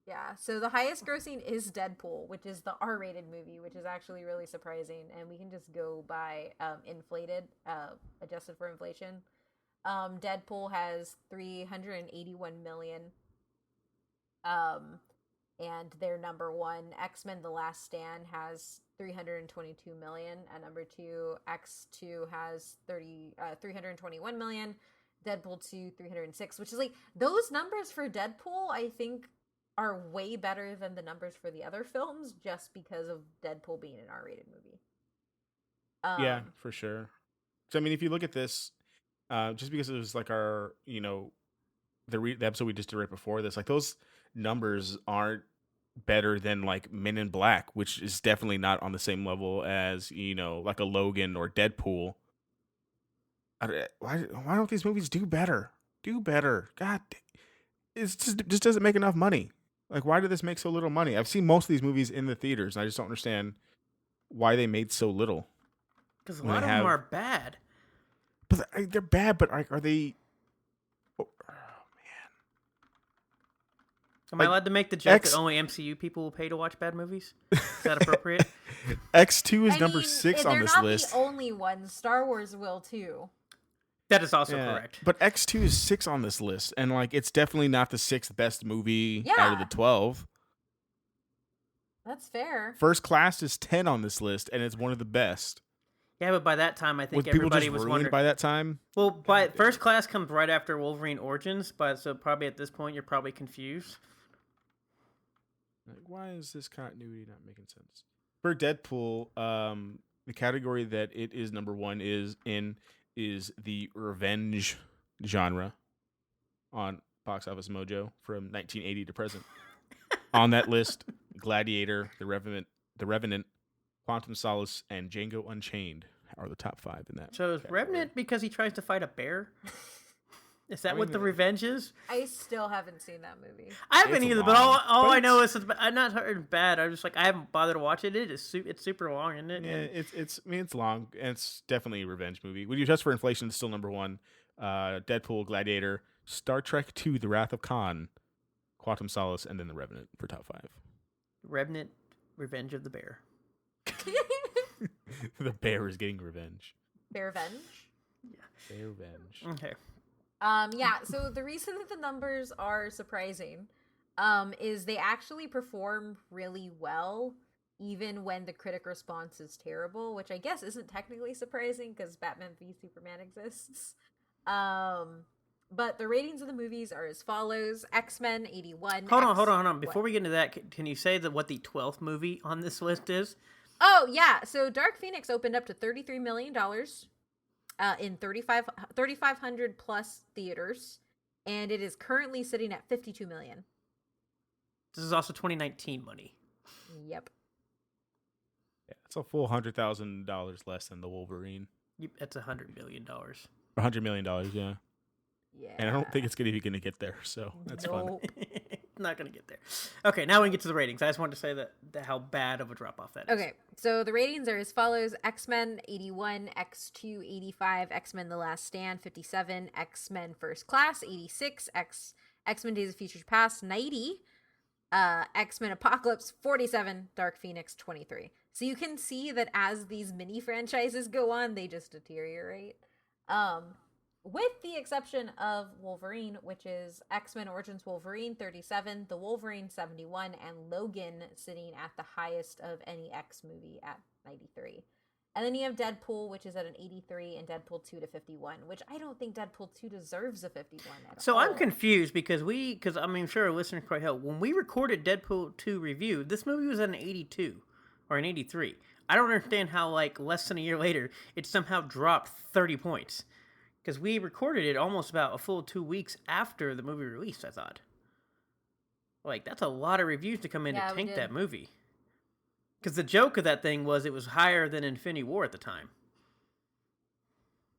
Yeah, so the highest grossing is Deadpool, which is the R-rated movie, which is actually really surprising, and we can just go by inflated, adjusted for inflation. Deadpool has 381 million. And their number one, X-Men The Last Stand, has 322 million. And number two, X2 has 321 million. Deadpool 2, 306, which is like, those numbers for Deadpool, I think, are way better than the numbers for the other films just because of Deadpool being an R-rated movie. Yeah, for sure. So, I mean, if you look at this, just because it was like our, the episode we just did right before this, like those numbers aren't better than like Men in Black, which is definitely not on the same level as, like a Logan or Deadpool. Why don't these movies do better? God, it just doesn't make enough money. Like, why did this make so little money? I've seen most of these movies in the theaters, and I just don't understand why they made so little. Because a lot of them are bad. But they're bad, but are they... Oh, man. Am I allowed to make the joke that only MCU people will pay to watch bad movies? Is that appropriate? X2 is number 6 on this list. They're not the only ones. Star Wars will, too. That is also correct. But X2 is 6 on this list, and like it's definitely not the 6th best movie out of the 12. That's fair. First Class is 10 on this list, and it's one of the best. Yeah, but by that time, I think everybody was wondering. By that time, well, First Class comes right after Wolverine Origins, so probably at this point you're probably confused. Like, why is this continuity not making sense? For Deadpool, the category that it is number 1 is the revenge genre on Box Office Mojo from 1980 to present. On that list, Gladiator, The Revenant, Quantum Solace, and Django Unchained are the top 5 in that. So is category. Revenant because he tries to fight a bear? Is that what the revenge is? I still haven't seen that movie. I haven't either, but all I know is I'm not heard bad. I'm just like, I haven't bothered to watch it. It's super long, isn't it? Yeah, it's long. And it's definitely a revenge movie. When you adjust for inflation, it's still number 1. Deadpool, Gladiator, Star Trek II, The Wrath of Khan, Quantum Solace, and then The Revenant for top 5. Revenant, Revenge of the Bear. The bear is getting revenge. Bear Venge? Yeah. Bear Venge. Okay. Yeah, so the reason that the numbers are surprising is they actually perform really well even when the critic response is terrible, which I guess isn't technically surprising because Batman v Superman exists. But the ratings of the movies are as follows: X-Men 81. Hold on. Before we get into that, can you say that what the 12th movie on this list is? Oh yeah, so Dark Phoenix opened up to $33 million in 3,500 plus theaters, and it is currently sitting at 52 million. This is also 2019 money. Yep. Yeah, it's a full $100,000 less than the Wolverine. That's $100 million. $100 million, yeah. Yeah. And I don't think it's going to get there, so that's fun. Not going to get there. Okay, now we can get to the ratings. I just wanted to say that how bad of a drop-off that is. Okay, so the ratings are as follows: X-Men 81, X2 85, X-Men The Last Stand 57, X-Men First Class 86, X-Men Days of Future Past 90, X-Men Apocalypse 47, Dark Phoenix 23. So you can see that as these mini franchises go on, they just deteriorate. With the exception of Wolverine, which is X-Men Origins Wolverine 37, The Wolverine 71, and Logan sitting at the highest of any X movie at 93. And then you have Deadpool, which is at an 83, and Deadpool 2 to 51, which I don't think Deadpool 2 deserves a 51 at all. So I'm confused because I'm sure our listeners quite help. When we recorded Deadpool 2 review, this movie was at an 82 or an 83. I don't understand how, like, less than a year later, it somehow dropped 30 points. Because we recorded it almost about a full 2 weeks after the movie released, I thought. Like, that's a lot of reviews to come in to tank that movie. Because the joke of that thing was it was higher than Infinity War at the time.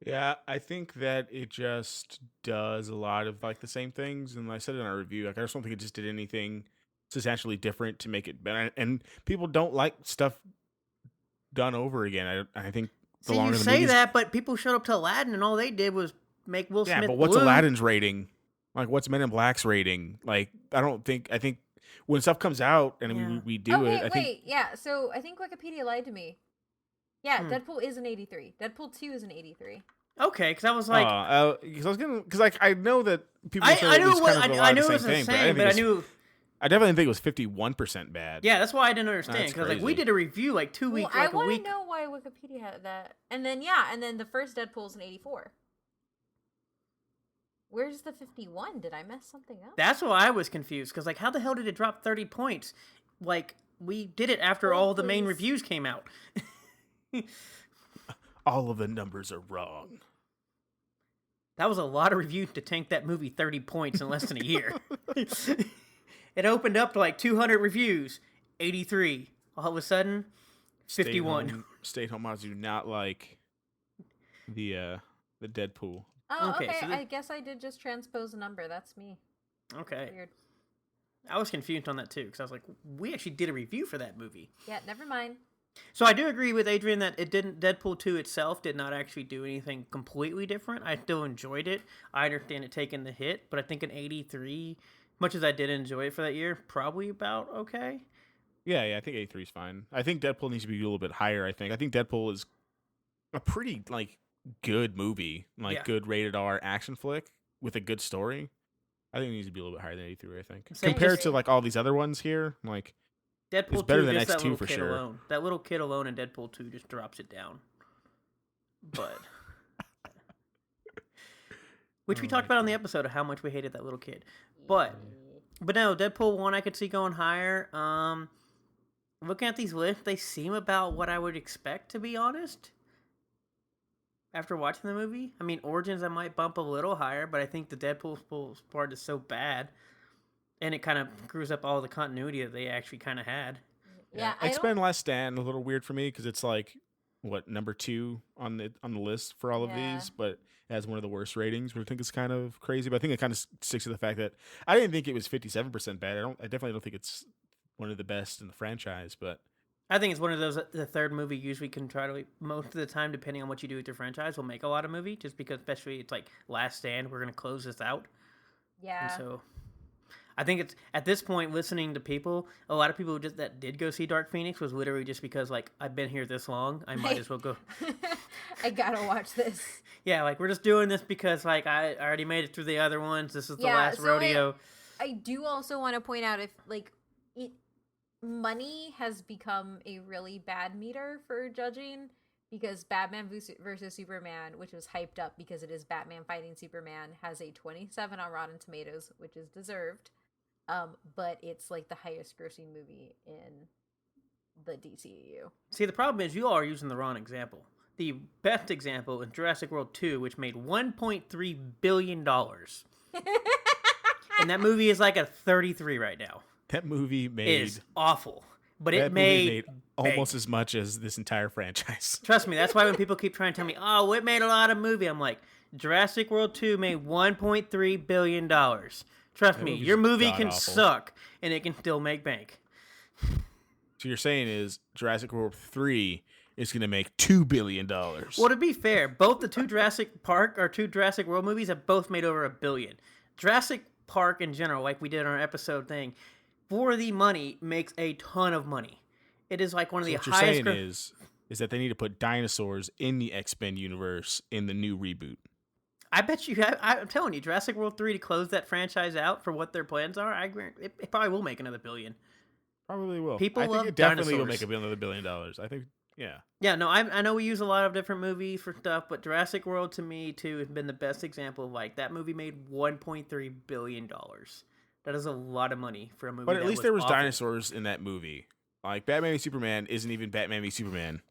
Yeah, I think that it just does a lot of, like, the same things. And I said it in our review, like, I just don't think it just did anything substantially different to make it better. And people don't like stuff done over again. I think... See, you say that, but people showed up to Aladdin, and all they did was make Will Smith Yeah, but what's blue. Aladdin's rating? Like, what's Men in Black's rating? Like, I think when stuff comes out and we do it, I think... yeah, so I think Wikipedia lied to me. Yeah, Deadpool is an 83. Deadpool 2 is an 83. Okay, because I was like... because like, I know that people say it was kind of a lot of the same thing, but I definitely think it was 51% bad. Yeah, that's why I didn't understand. Because like we did a review like 2 weeks. I want to know why Wikipedia had that. And then the first Deadpool's an 84. Where's the 51? Did I mess something up? That's why I was confused. Because like, how the hell did it drop 30 points? Like, we did it after all the main reviews came out. All of the numbers are wrong. That was a lot of reviews to tank that movie 30 points in less than a year. It opened up to like 200 reviews, 83. All of a sudden, 51. Stay-at-home moms do not like the Deadpool. Oh, okay. So I guess I did just transpose a number. That's me. Okay. Weird. I was confused on that too, because I was like, we actually did a review for that movie. Yeah, never mind. So I do agree with Adrian that Deadpool 2 itself did not actually do anything completely different. I still enjoyed it. I understand it taking the hit, but I think an 83, much as I did enjoy it for that year, probably about okay. Yeah, I think 83 is fine. I think Deadpool needs to be a little bit higher, I think Deadpool is a pretty, like, good movie, good rated R action flick with a good story. I think it needs to be a little bit higher than 83, I think. Compared to, like, all these other ones here, like, Deadpool it's better 2, than just X2 for sure. Alone. That little kid alone in Deadpool 2 just drops it down. But... which we talked about on the episode of how much we hated that little kid. But no, Deadpool 1 I could see going higher. Looking at these lists, they seem about what I would expect, to be honest. After watching the movie. I mean, Origins I might bump a little higher, but I think the Deadpool part is so bad. And it kind of screws up all the continuity that they actually kind of had. Yeah, X-Men Last Stand a little weird for me because it's like number 2 on the list for all of these, but it has one of the worst ratings, which I think is kind of crazy. But I think it kind of sticks to the fact that I didn't think it was 57% bad. I definitely don't think it's one of the best in the franchise, but I think it's one of those the third movie usually can try to, most of the time, depending on what you do with your franchise, will make a lot of movie just because, especially it's like Last Stand, we're gonna close this out. Yeah. And so I think it's at this point, listening to people, a lot of people that did go see Dark Phoenix was literally just because, like, I've been here this long, I might as well go. I gotta watch this. Yeah, like, we're just doing this because, like, I already made it through the other ones. This is the last rodeo. I do also want to point out if, like, money has become a really bad meter for judging, because Batman versus Superman, which was hyped up because it is Batman fighting Superman, has a 27 on Rotten Tomatoes, which is deserved. But it's like the highest grossing movie in the DCEU. See, the problem is you all are using the wrong example. The best example is Jurassic World 2, which made $1.3 billion. And that movie is like a 33 right now. That movie made... is awful. But it made almost as much as this entire franchise. Trust me, that's why when people keep trying to tell me, oh, it made a lot of movie, I'm like, Jurassic World 2 made $1.3 billion. Trust me, your movie can suck, and it can still make bank. So you're saying is Jurassic World 3 is going to make $2 billion. Well, to be fair, both the two Jurassic Park or two Jurassic World movies have both made over $1 billion. Jurassic Park in general, like we did on our episode thing, for the money makes a ton of money. It is like one of the highest. What you're saying is that they need to put dinosaurs in the X-Men universe in the new reboot. I bet you. I'm telling you, Jurassic World 3 to close that franchise out for what their plans are. It probably will make another $1 billion. Probably will. People love it definitely will dinosaurs. make another $1 billion. I think. Yeah. Yeah. No, I know we use a lot of different movies for stuff, but Jurassic World to me too has been the best example of like that movie made $1.3 billion. That is a lot of money for a movie. But at least there was awful. dinosaurs in that movie. Like Batman v Superman isn't even Batman v Superman.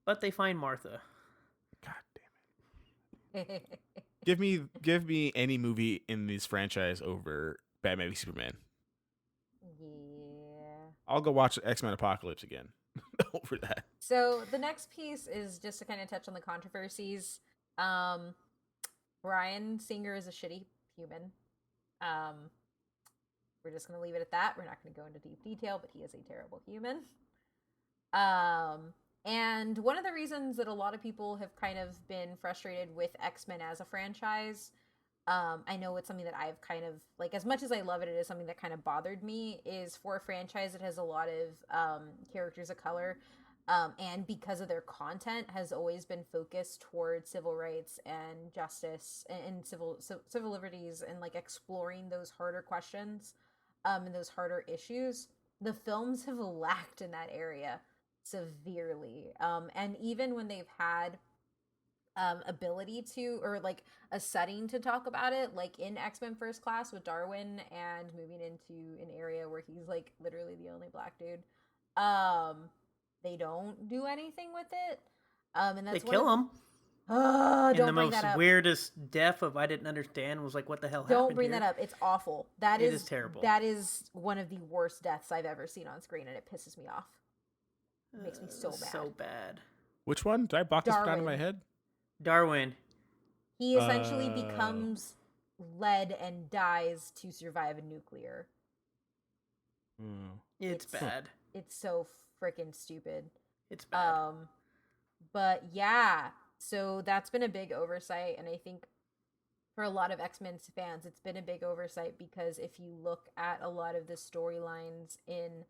But they find Martha. God damn it. Give me any movie in this franchise over Batman v Superman. Yeah. I'll go watch X-Men Apocalypse again over that. So the next piece is just to kind of touch on the controversies. Bryan Singer is a shitty human. We're just going to leave it at that. We're not going to go into deep detail, but he is a terrible human. And one of the reasons that a lot of people have kind of been frustrated with X-Men as a franchise, I know it's something that I've kind of, like, as much as I love it, it is something that kind of bothered me, is for a franchise that has a lot of characters of color, and because of their content has always been focused towards civil rights and justice and civil liberties and, like, exploring those harder questions and those harder issues. The films have lacked in that area severely, and even when they've had ability to, or like a setting to talk about it, like in X-Men First Class with Darwin and moving into an area where he's like literally the only black dude, they don't do anything with it, and that's they kill him. Don't the bring that most up. weirdest death of I didn't understand was like what the hell happened. Don't bring that up. It's awful. It is terrible. That is one of the worst deaths I've ever seen on screen, and it pisses me off. It makes me so bad. So bad. Which one? Did I block this down in my head? Darwin. He essentially becomes lead and dies to survive a nuclear. It's bad. It's so freaking stupid. It's bad. But yeah, so that's been a big oversight, and I think for a lot of X-Men fans, it's been a big oversight because if you look at a lot of the storylines in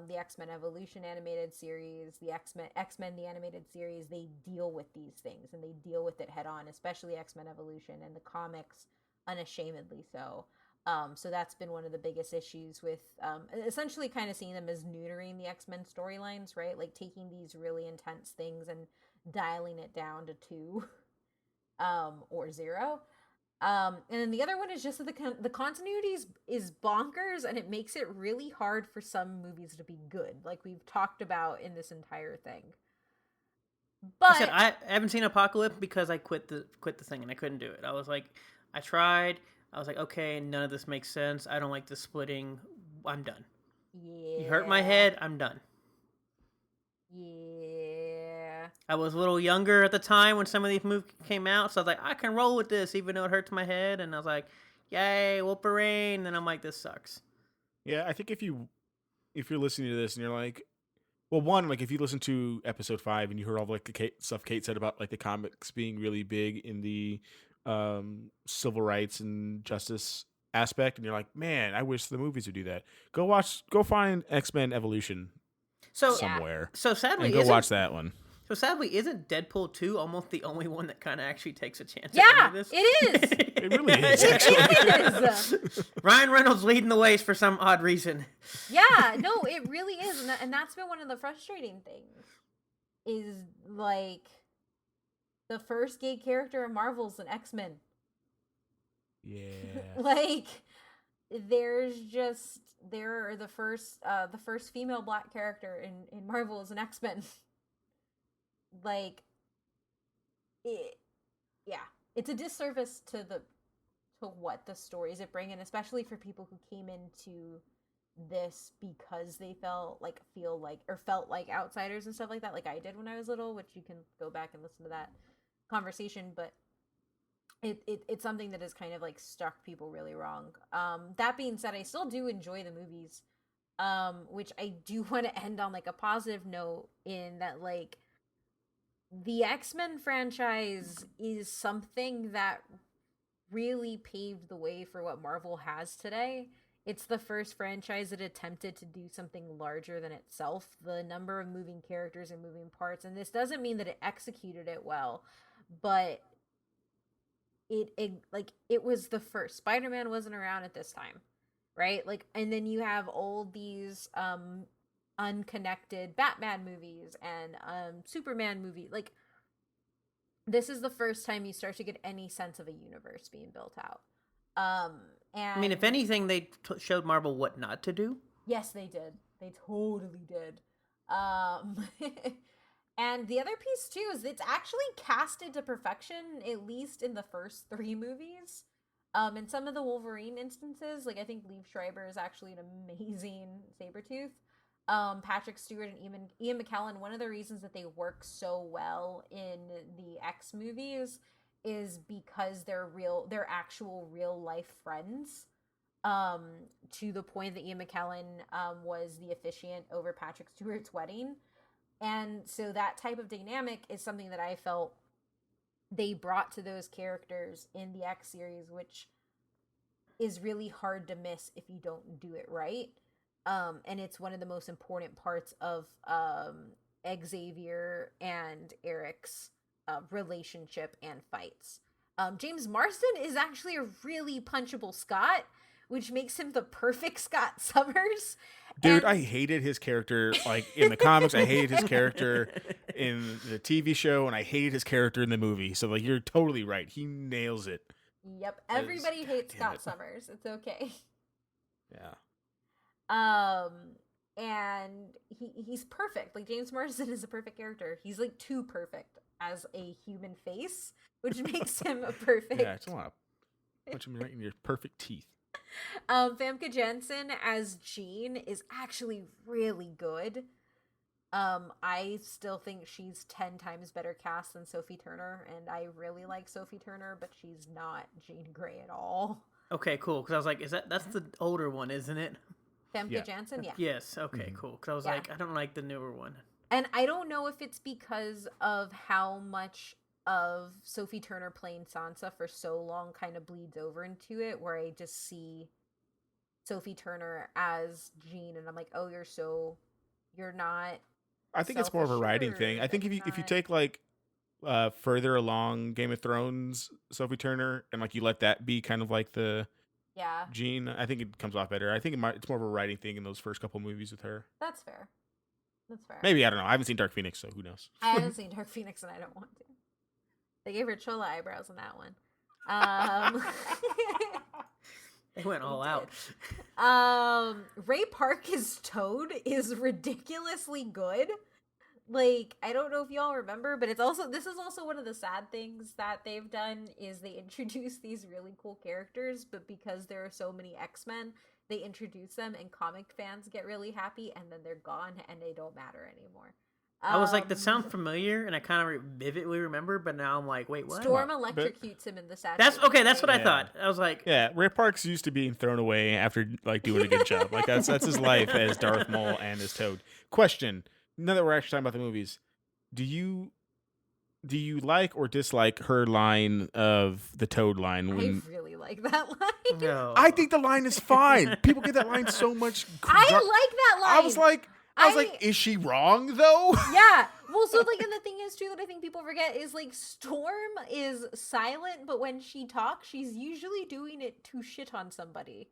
the X-Men Evolution animated series, the X-Men the animated series, they deal with these things and they deal with it head on, especially X-Men Evolution and the comics unashamedly so. So that's been one of the biggest issues with essentially kind of seeing them as neutering the X-Men storylines, right? Like taking these really intense things and dialing it down to 2 or 0. And then the other one is just that the continuity is bonkers, and it makes it really hard for some movies to be good, like we've talked about in this entire thing. But I haven't seen Apocalypse because I quit the thing and I couldn't do it. I was like, I tried. I was like, okay, none of this makes sense. I don't like the splitting. I'm done. Yeah. You hurt my head. I'm done. Yeah. I was a little younger at the time when some of these movies came out, so I was like, I can roll with this even though it hurts my head. And I was like, yay, Wolverine. And then I'm like, this sucks. Yeah, I think if you're listening to this and you're like, well, one, like if you listen to episode 5 and you heard all like the stuff Kate said about like the comics being really big in the civil rights and justice aspect, and you're like, man, I wish the movies would do that. Go find X-Men Evolution somewhere. So sadly, and go watch that one. So sadly, isn't Deadpool 2 almost the only one that kind of actually takes a chance Yeah, at any of this? it is. It really is, It is. Ryan Reynolds leading the ways for some odd reason. Yeah, no, it really is, and that's been one of the frustrating things. is like the first gay character in Marvel's an X-Men. Yeah. Like there are the first female black character in Marvel is an X-Men. Like it, yeah, it's a disservice to what the stories it bring, and especially for people who came into this because they felt like outsiders and stuff like that, like I did when I was little, which you can go back and listen to that conversation. But it's something that has kind of like struck people really wrong. That being said, I still do enjoy the movies, which I do want to end on like a positive note, in that like the X-Men franchise is something that really paved the way for what Marvel has today. It's the first franchise that attempted to do something larger than itself. The number of moving characters and moving parts, and this doesn't mean that it executed it well, but it was the first. Spider-Man wasn't around at this time, right? Like, and then you have all these unconnected Batman movies and Superman movie. Like, this is the first time you start to get any sense of a universe being built out. And I mean, if anything, they showed Marvel what not to do. yes, they did. They totally did. And the other piece too is it's actually casted to perfection, at least in the first 3 movies. In some of the Wolverine instances, like I think Liev Schreiber is actually an amazing Sabretooth. Patrick Stewart and Ian McKellen, one of the reasons that they work so well in the X movies is because they're actual real life friends. To the point that Ian McKellen was the officiant over Patrick Stewart's wedding. And so that type of dynamic is something that I felt they brought to those characters in the X series, which is really hard to miss if you don't do it right. And it's one of the most important parts of Xavier and Eric's relationship and fights. James Marsden is actually a really punchable Scott, which makes him the perfect Scott Summers. Dude, I hated his character, like, in the comics. I hated his character in the TV show, and I hated his character in the movie. So, like, you're totally right. He nails it. Yep, everybody hates Scott Summers. It's okay. Yeah. And he's perfect. Like, James Marsden is a perfect character. He's, like, too perfect as a human face, which makes him a perfect... Yeah, it's a lot. Punch him right in your perfect teeth. Famke Janssen as Jean is actually really good. I still think she's 10 times better cast than Sophie Turner, and I really like Sophie Turner, but she's not Jean Grey at all. Okay, cool. Because I was like, that's the older one, isn't it? Famke Janssen, yeah. Yes. Okay, cool. Because I was like, I don't like the newer one. And I don't know if it's because of how much of Sophie Turner playing Sansa for so long kind of bleeds over into it, where I just see Sophie Turner as Jean, and I'm like, oh, you're not. I think it's more of a writing thing. I think if you take like further along Game of Thrones Sophie Turner and like you let that be kind of like the Jean, I think it comes off better. I think it's more of a writing thing in those first couple movies with her. That's fair. Maybe, I don't know. I haven't seen Dark Phoenix, so who knows? I haven't seen Dark Phoenix, and I don't want to. They gave her chola eyebrows in that one. They went all out. Ray Park as Toad is ridiculously good. Like, I don't know if y'all remember, but this is also one of the sad things that they've done is they introduce these really cool characters, but because there are so many X-Men, they introduce them and comic fans get really happy, and then they're gone and they don't matter anymore. I was like, that sounds familiar, and I kind of vividly remember, but now I'm like, wait, what? Storm electrocutes him in the statue. That's what I thought. I was like... Yeah, Ray Park's used to being thrown away after, like, doing a good job. Like, that's his life as Darth Maul and as Toad. Question, now that we're actually talking about the movies, do you like or dislike her line of the Toad line? I really like that line. No. I think the line is fine. People get that line so much... I like that line. I was like, is she wrong though? Yeah. Well, so like, and the thing is too that I think people forget is like Storm is silent, but when she talks, she's usually doing it to shit on somebody.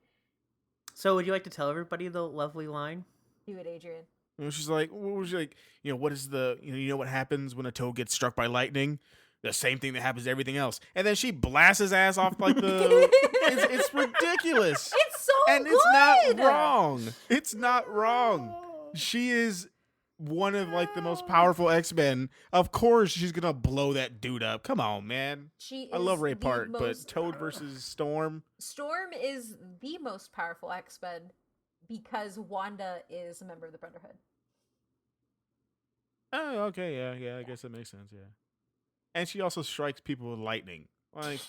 So would you like to tell everybody the lovely line? Do it, Adrian. And she's like, what was like, what is the, what happens when a toad gets struck by lightning? The same thing that happens to everything else. And then she blasts his ass off like the. It's ridiculous. It's so and good. It's not wrong. It's not wrong. She is one of like the most powerful X-Men. Of course, she's gonna blow that dude up. Come on, man. I love Ray Park, but Toad versus Storm. Storm is the most powerful X-Men because Wanda is a member of the Brotherhood. Oh, okay, yeah. I guess that makes sense. Yeah, and she also strikes people with lightning. Like,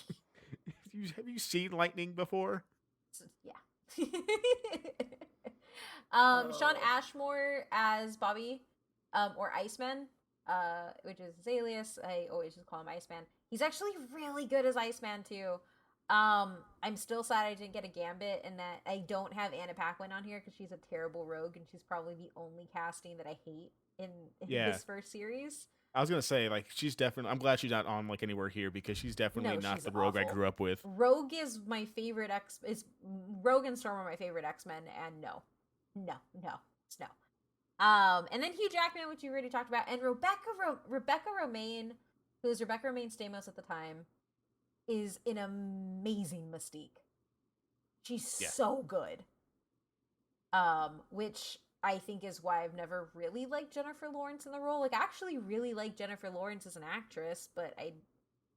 have you seen lightning before? Yeah. Sean Ashmore as Bobby, or Iceman, which is his alias. I always just call him Iceman. He's actually really good as Iceman too. I'm still sad I didn't get a Gambit and that I don't have Anna Paquin on here because she's a terrible rogue and she's probably the only casting that I hate in this first series. I was gonna say, like, she's definitely. I'm glad she's not on like anywhere here because she's definitely not the rogue I grew up with. Rogue is my favorite Rogue and Storm are my favorite X-Men, and no. And then Hugh Jackman, which you already talked about, and Rebecca Romaine, who's Rebecca Romaine Stamos at the time, is an amazing Mystique. She's so good. Which I think is why I've never really liked Jennifer Lawrence in the role. Like, I actually really like Jennifer Lawrence as an actress, but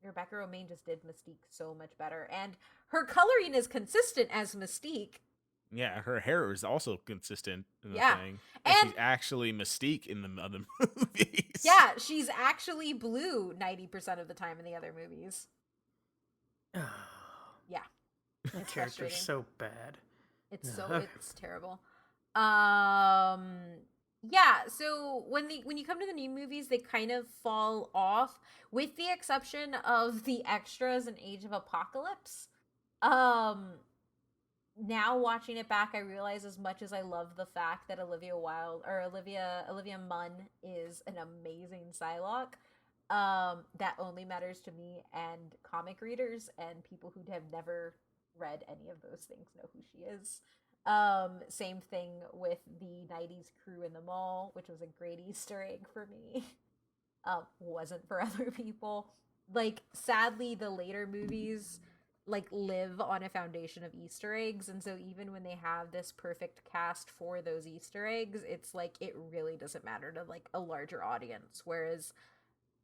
Rebecca Romaine just did Mystique so much better. And her coloring is consistent as Mystique. Yeah, her hair is also consistent in the thing. And she's actually Mystique in the other movies. Yeah, she's actually blue 90% of the time in the other movies. Yeah. That character's so bad. It's terrible. So when you come to the new movies, they kind of fall off, with the exception of the extras in Age of Apocalypse. Now watching it back, I realize as much as I love the fact that Olivia Munn is an amazing Psylocke, that only matters to me and comic readers, and people who have never read any of those things know who she is. Same thing with the 90s crew in the mall, which was a great Easter egg for me. Wasn't for other people. Like, sadly, the later movies like live on a foundation of Easter eggs, and so even when they have this perfect cast for those Easter eggs, it's like it really doesn't matter to like a larger audience, whereas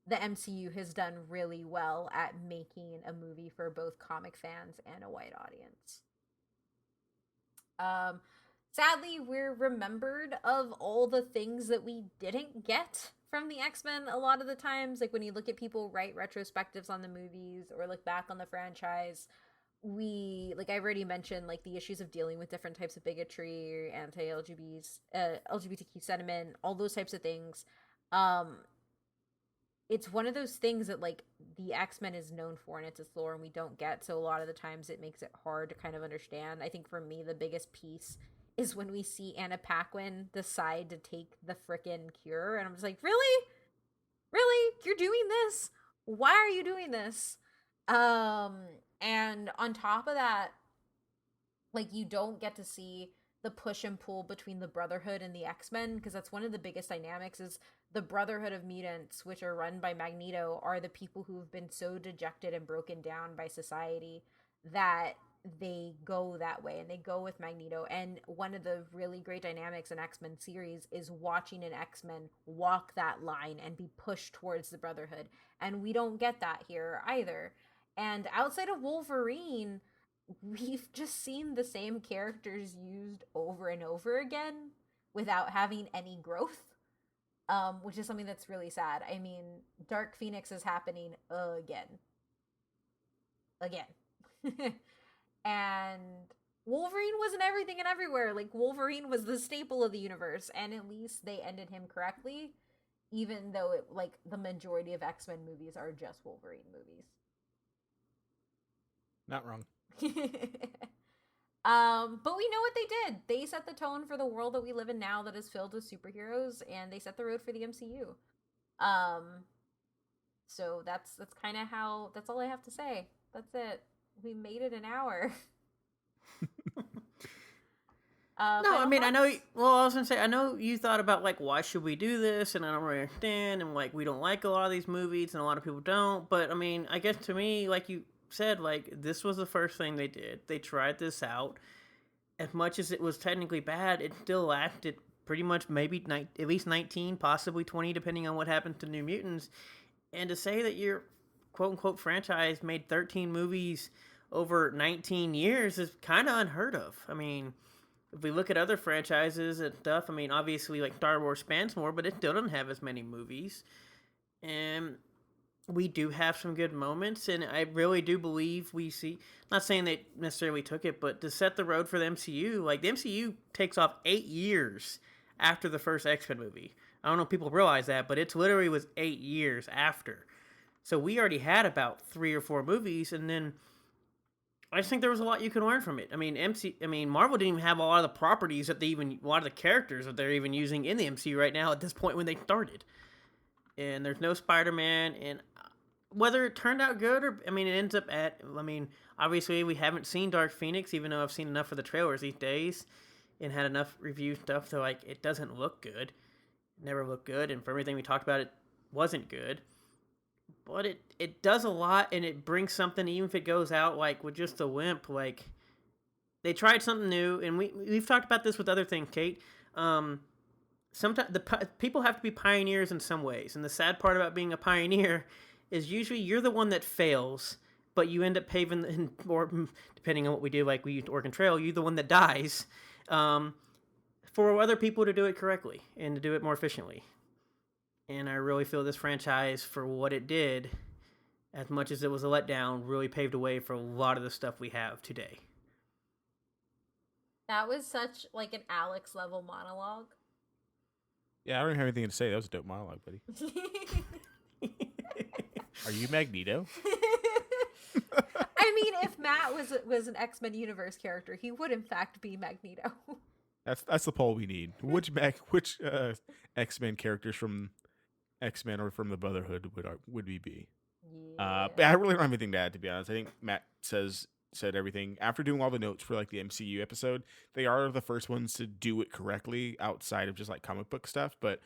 the MCU has done really well at making a movie for both comic fans and a wide audience. Sadly, we're remembered of all the things that we didn't get from the X-Men a lot of the times. Like, when you look at people write retrospectives on the movies or look back on the franchise, I've already mentioned, like, the issues of dealing with different types of bigotry, LGBTQ sentiment, all those types of things. It's one of those things that, like, the X-Men is known for, and it's its lore, and we don't get, so a lot of the times it makes it hard to kind of understand. I think for me, the biggest piece is when we see Anna Paquin decide to take the frickin' cure, and I'm just like, really? Really? You're doing this? Why are you doing this? And on top of that, like, you don't get to see the push and pull between the Brotherhood and the X-Men, because that's one of the biggest dynamics. Is the Brotherhood of Mutants, which are run by Magneto, are the people who have been so dejected and broken down by society that they go that way, and they go with Magneto. And one of the really great dynamics in X-Men series is watching an X-Men walk that line and be pushed towards the Brotherhood, and we don't get that here either. And outside of Wolverine, we've just seen the same characters used over and over again without having any growth, which is something that's really sad. I mean, Dark Phoenix is happening again. And Wolverine wasn't everything and everywhere. Like, Wolverine was the staple of the universe, and at least they ended him correctly, even though the majority of X-Men movies are just Wolverine movies. Not wrong. But we know what they did. They set the tone for the world that we live in now, that is filled with superheroes, and they set the road for the MCU. So that's kind of how. That's all I have to say. That's it. We made it an hour. No, I Final mean, I know. thoughts? Well, I was gonna say, I know you thought about like, why should we do this, and I don't really understand, and like, we don't like a lot of these movies, and a lot of people don't. But I mean, I guess to me, like you said, like this was the first thing they did. They tried this out. As much as it was technically bad, it still lasted pretty much maybe at least 19, possibly 20, depending on what happens to New Mutants. And to say that your quote unquote franchise made 13 movies over 19 years is kind of unheard of. I mean, if we look at other franchises and stuff, I mean, obviously, like Star Wars spans more, but it still doesn't have as many movies. And we do have some good moments, and I really do believe we see. Not saying they necessarily took it, but to set the road for the MCU, like the MCU takes off 8 years after the first X-Men movie. I don't know if people realize that, but it's literally was 8 years after. So we already had about 3 or 4 movies, and then I just think there was a lot you could learn from it. I mean, Marvel didn't even have a lot of the properties that a lot of the characters that they're even using in the MCU right now at this point when they started. And there's no Spider-Man, and whether it turned out good or, I mean, it ends up obviously we haven't seen Dark Phoenix, even though I've seen enough of the trailers these days and had enough review stuff, so like it doesn't look good. It never looked good, and for everything we talked about, it wasn't good. But it does a lot, and it brings something, even if it goes out like with just a wimp. Like they tried something new, and we've talked about this with other things, Kate. Sometimes people have to be pioneers in some ways, and the sad part about being a pioneer is usually you're the one that fails, but you end up paving, or depending on what we do, like we used Oregon Trail, you're the one that dies, for other people to do it correctly and to do it more efficiently. And I really feel this franchise, for what it did, as much as it was a letdown, really paved the way for a lot of the stuff we have today. That was such like an Alex level monologue. Yeah, I don't have anything to say. That was a dope monologue, buddy. Are you Magneto? I mean, if Matt was an X-Men universe character, he would in fact be Magneto. That's the poll we need. Which X-Men characters from X-Men or from the Brotherhood would we be? Yeah. But I really don't have anything to add, to be honest. I think Matt said everything. After doing all the notes for like the MCU episode, they are the first ones to do it correctly outside of just like comic book stuff. But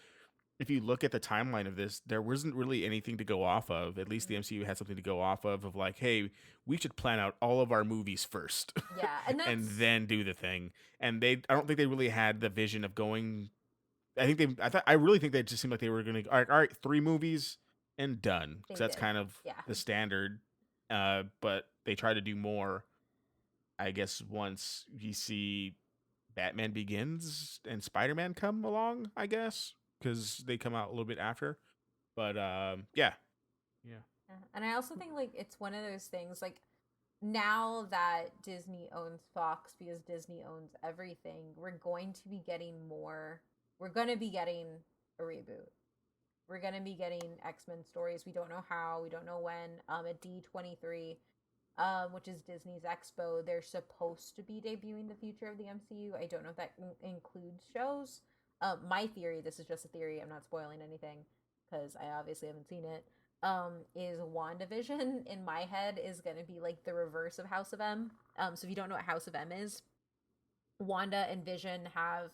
if you look at the timeline of this, there wasn't really anything to go off of. At least the MCU had something to go off of like, hey, we should plan out all of our movies first. Yeah, and then do the thing. And I don't think they really had the vision of going. I really think they just seemed like they were going to, all right, 3 movies and done. Because that's kind of the standard. But they try to do more, I guess, once you see Batman Begins and Spider-Man come along, I guess. Because they come out a little bit after. But, yeah. And I also think, like, it's one of those things, like, now that Disney owns Fox, because Disney owns everything, we're going to be getting a reboot. We're going to be getting X-Men stories. We don't know how, we don't know when. At D23, which is Disney's Expo, they're supposed to be debuting the future of the MCU. I don't know if that includes shows. My theory, this is just a theory, I'm not spoiling anything, because I obviously haven't seen it, is WandaVision, in my head, is going to be like the reverse of House of M. So if you don't know what House of M is, Wanda and Vision have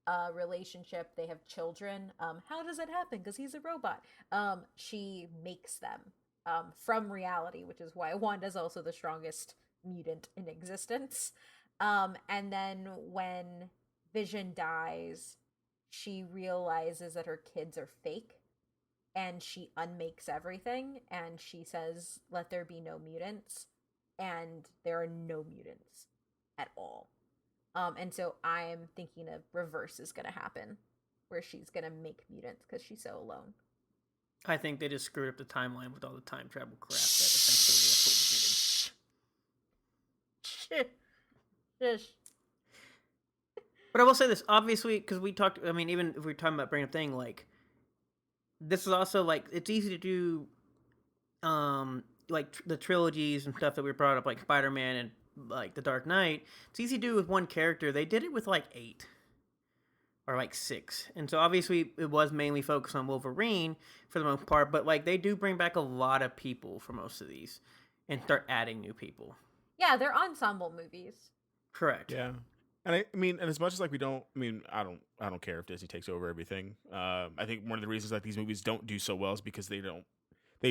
a relationship, they have children. How does that happen? Because he's a robot. She makes them from reality, which is why Wanda's also the strongest mutant in existence. And then when Vision dies, she realizes that her kids are fake, and she unmakes everything, and she says, let there be no mutants, and there are no mutants at all. And so I'm thinking a reverse is going to happen, where she's going to make mutants because she's so alone. I think they just screwed up the timeline with all the time travel crap that essentially that's what we're getting. Shush. But I will say this, obviously, because we talked, I mean, even if we're talking about bringing up thing, like, this is also, like, it's easy to do, like, the trilogies and stuff that we brought up, like Spider-Man and, like, The Dark Knight. It's easy to do with one character. They did it with, like, 8. Or, like, 6. And so, obviously, it was mainly focused on Wolverine for the most part. But, like, they do bring back a lot of people for most of these. And start adding new people. Yeah, they're ensemble movies. Correct. Yeah. And I mean, and as much as like we don't, I mean, I don't care if Disney takes over everything. I think one of the reasons like these movies don't do so well is because they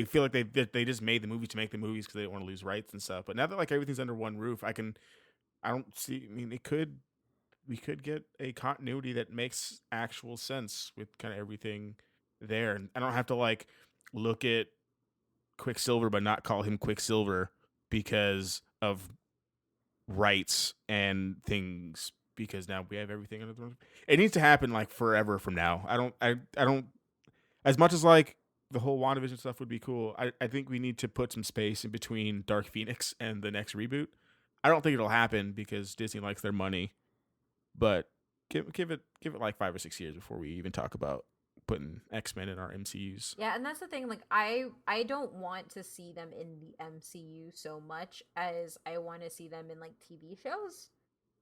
feel like they just made the movie to make the movies because they don't want to lose rights and stuff. But now that like everything's under one roof, I don't see. I mean, we could get a continuity that makes actual sense with kind of everything there, and I don't have to like look at Quicksilver but not call him Quicksilver because of rights and things because now we have everything under the roof. It needs to happen like forever from now. I don't as much as like the whole WandaVision stuff would be cool. I think we need to put some space in between Dark Phoenix and the next reboot. I don't think it'll happen because Disney likes their money, but give it like 5 or 6 years before we even talk about putting X-Men in our MCUs. Yeah, and that's the thing. Like, I don't want to see them in the MCU so much as I want to see them in like TV shows.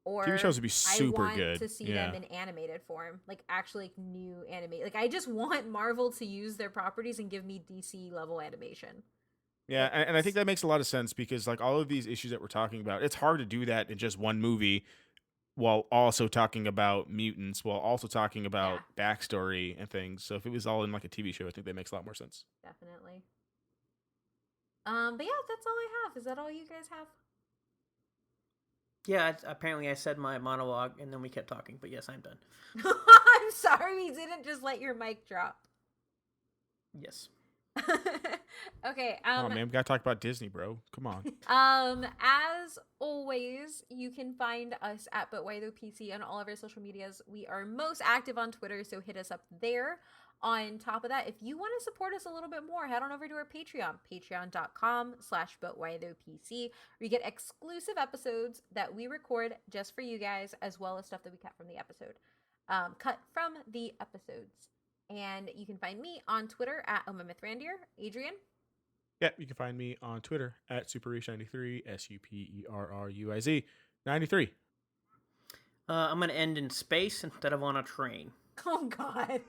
Or TV shows would be super I want good to see yeah. them in animated form, like actually like, new anime. Like, I just want Marvel to use their properties and give me DC level animation. Yeah, and I think that makes a lot of sense because like all of these issues that we're talking about, it's hard to do that in just one movie while also talking about mutants, while also talking about backstory and things. So if it was all in like a TV show, I think that makes a lot more sense. Definitely. But yeah, that's all I have. Is that all you guys have? Yeah, apparently I said my monologue and then we kept talking, but yes, I'm done. I'm sorry we didn't just let your mic drop. Yes. Okay. Oh man, we gotta talk about Disney, bro. Come on. As always, you can find us at ButWhyThough on all of our social medias. We are most active on Twitter, so hit us up there. On top of that, if you want to support us a little bit more, head on over to our Patreon, patreon.com/ButWhyThoughPC, where you get exclusive episodes that we record just for you guys, as well as stuff that we cut from the episode. Cut from the episodes. And you can find me on Twitter at OmaMythRandier. Adrian? Yeah, you can find me on Twitter at Superruiz93, SUPERRUIZ 93. I'm going to end in space instead of on a train. Oh, God.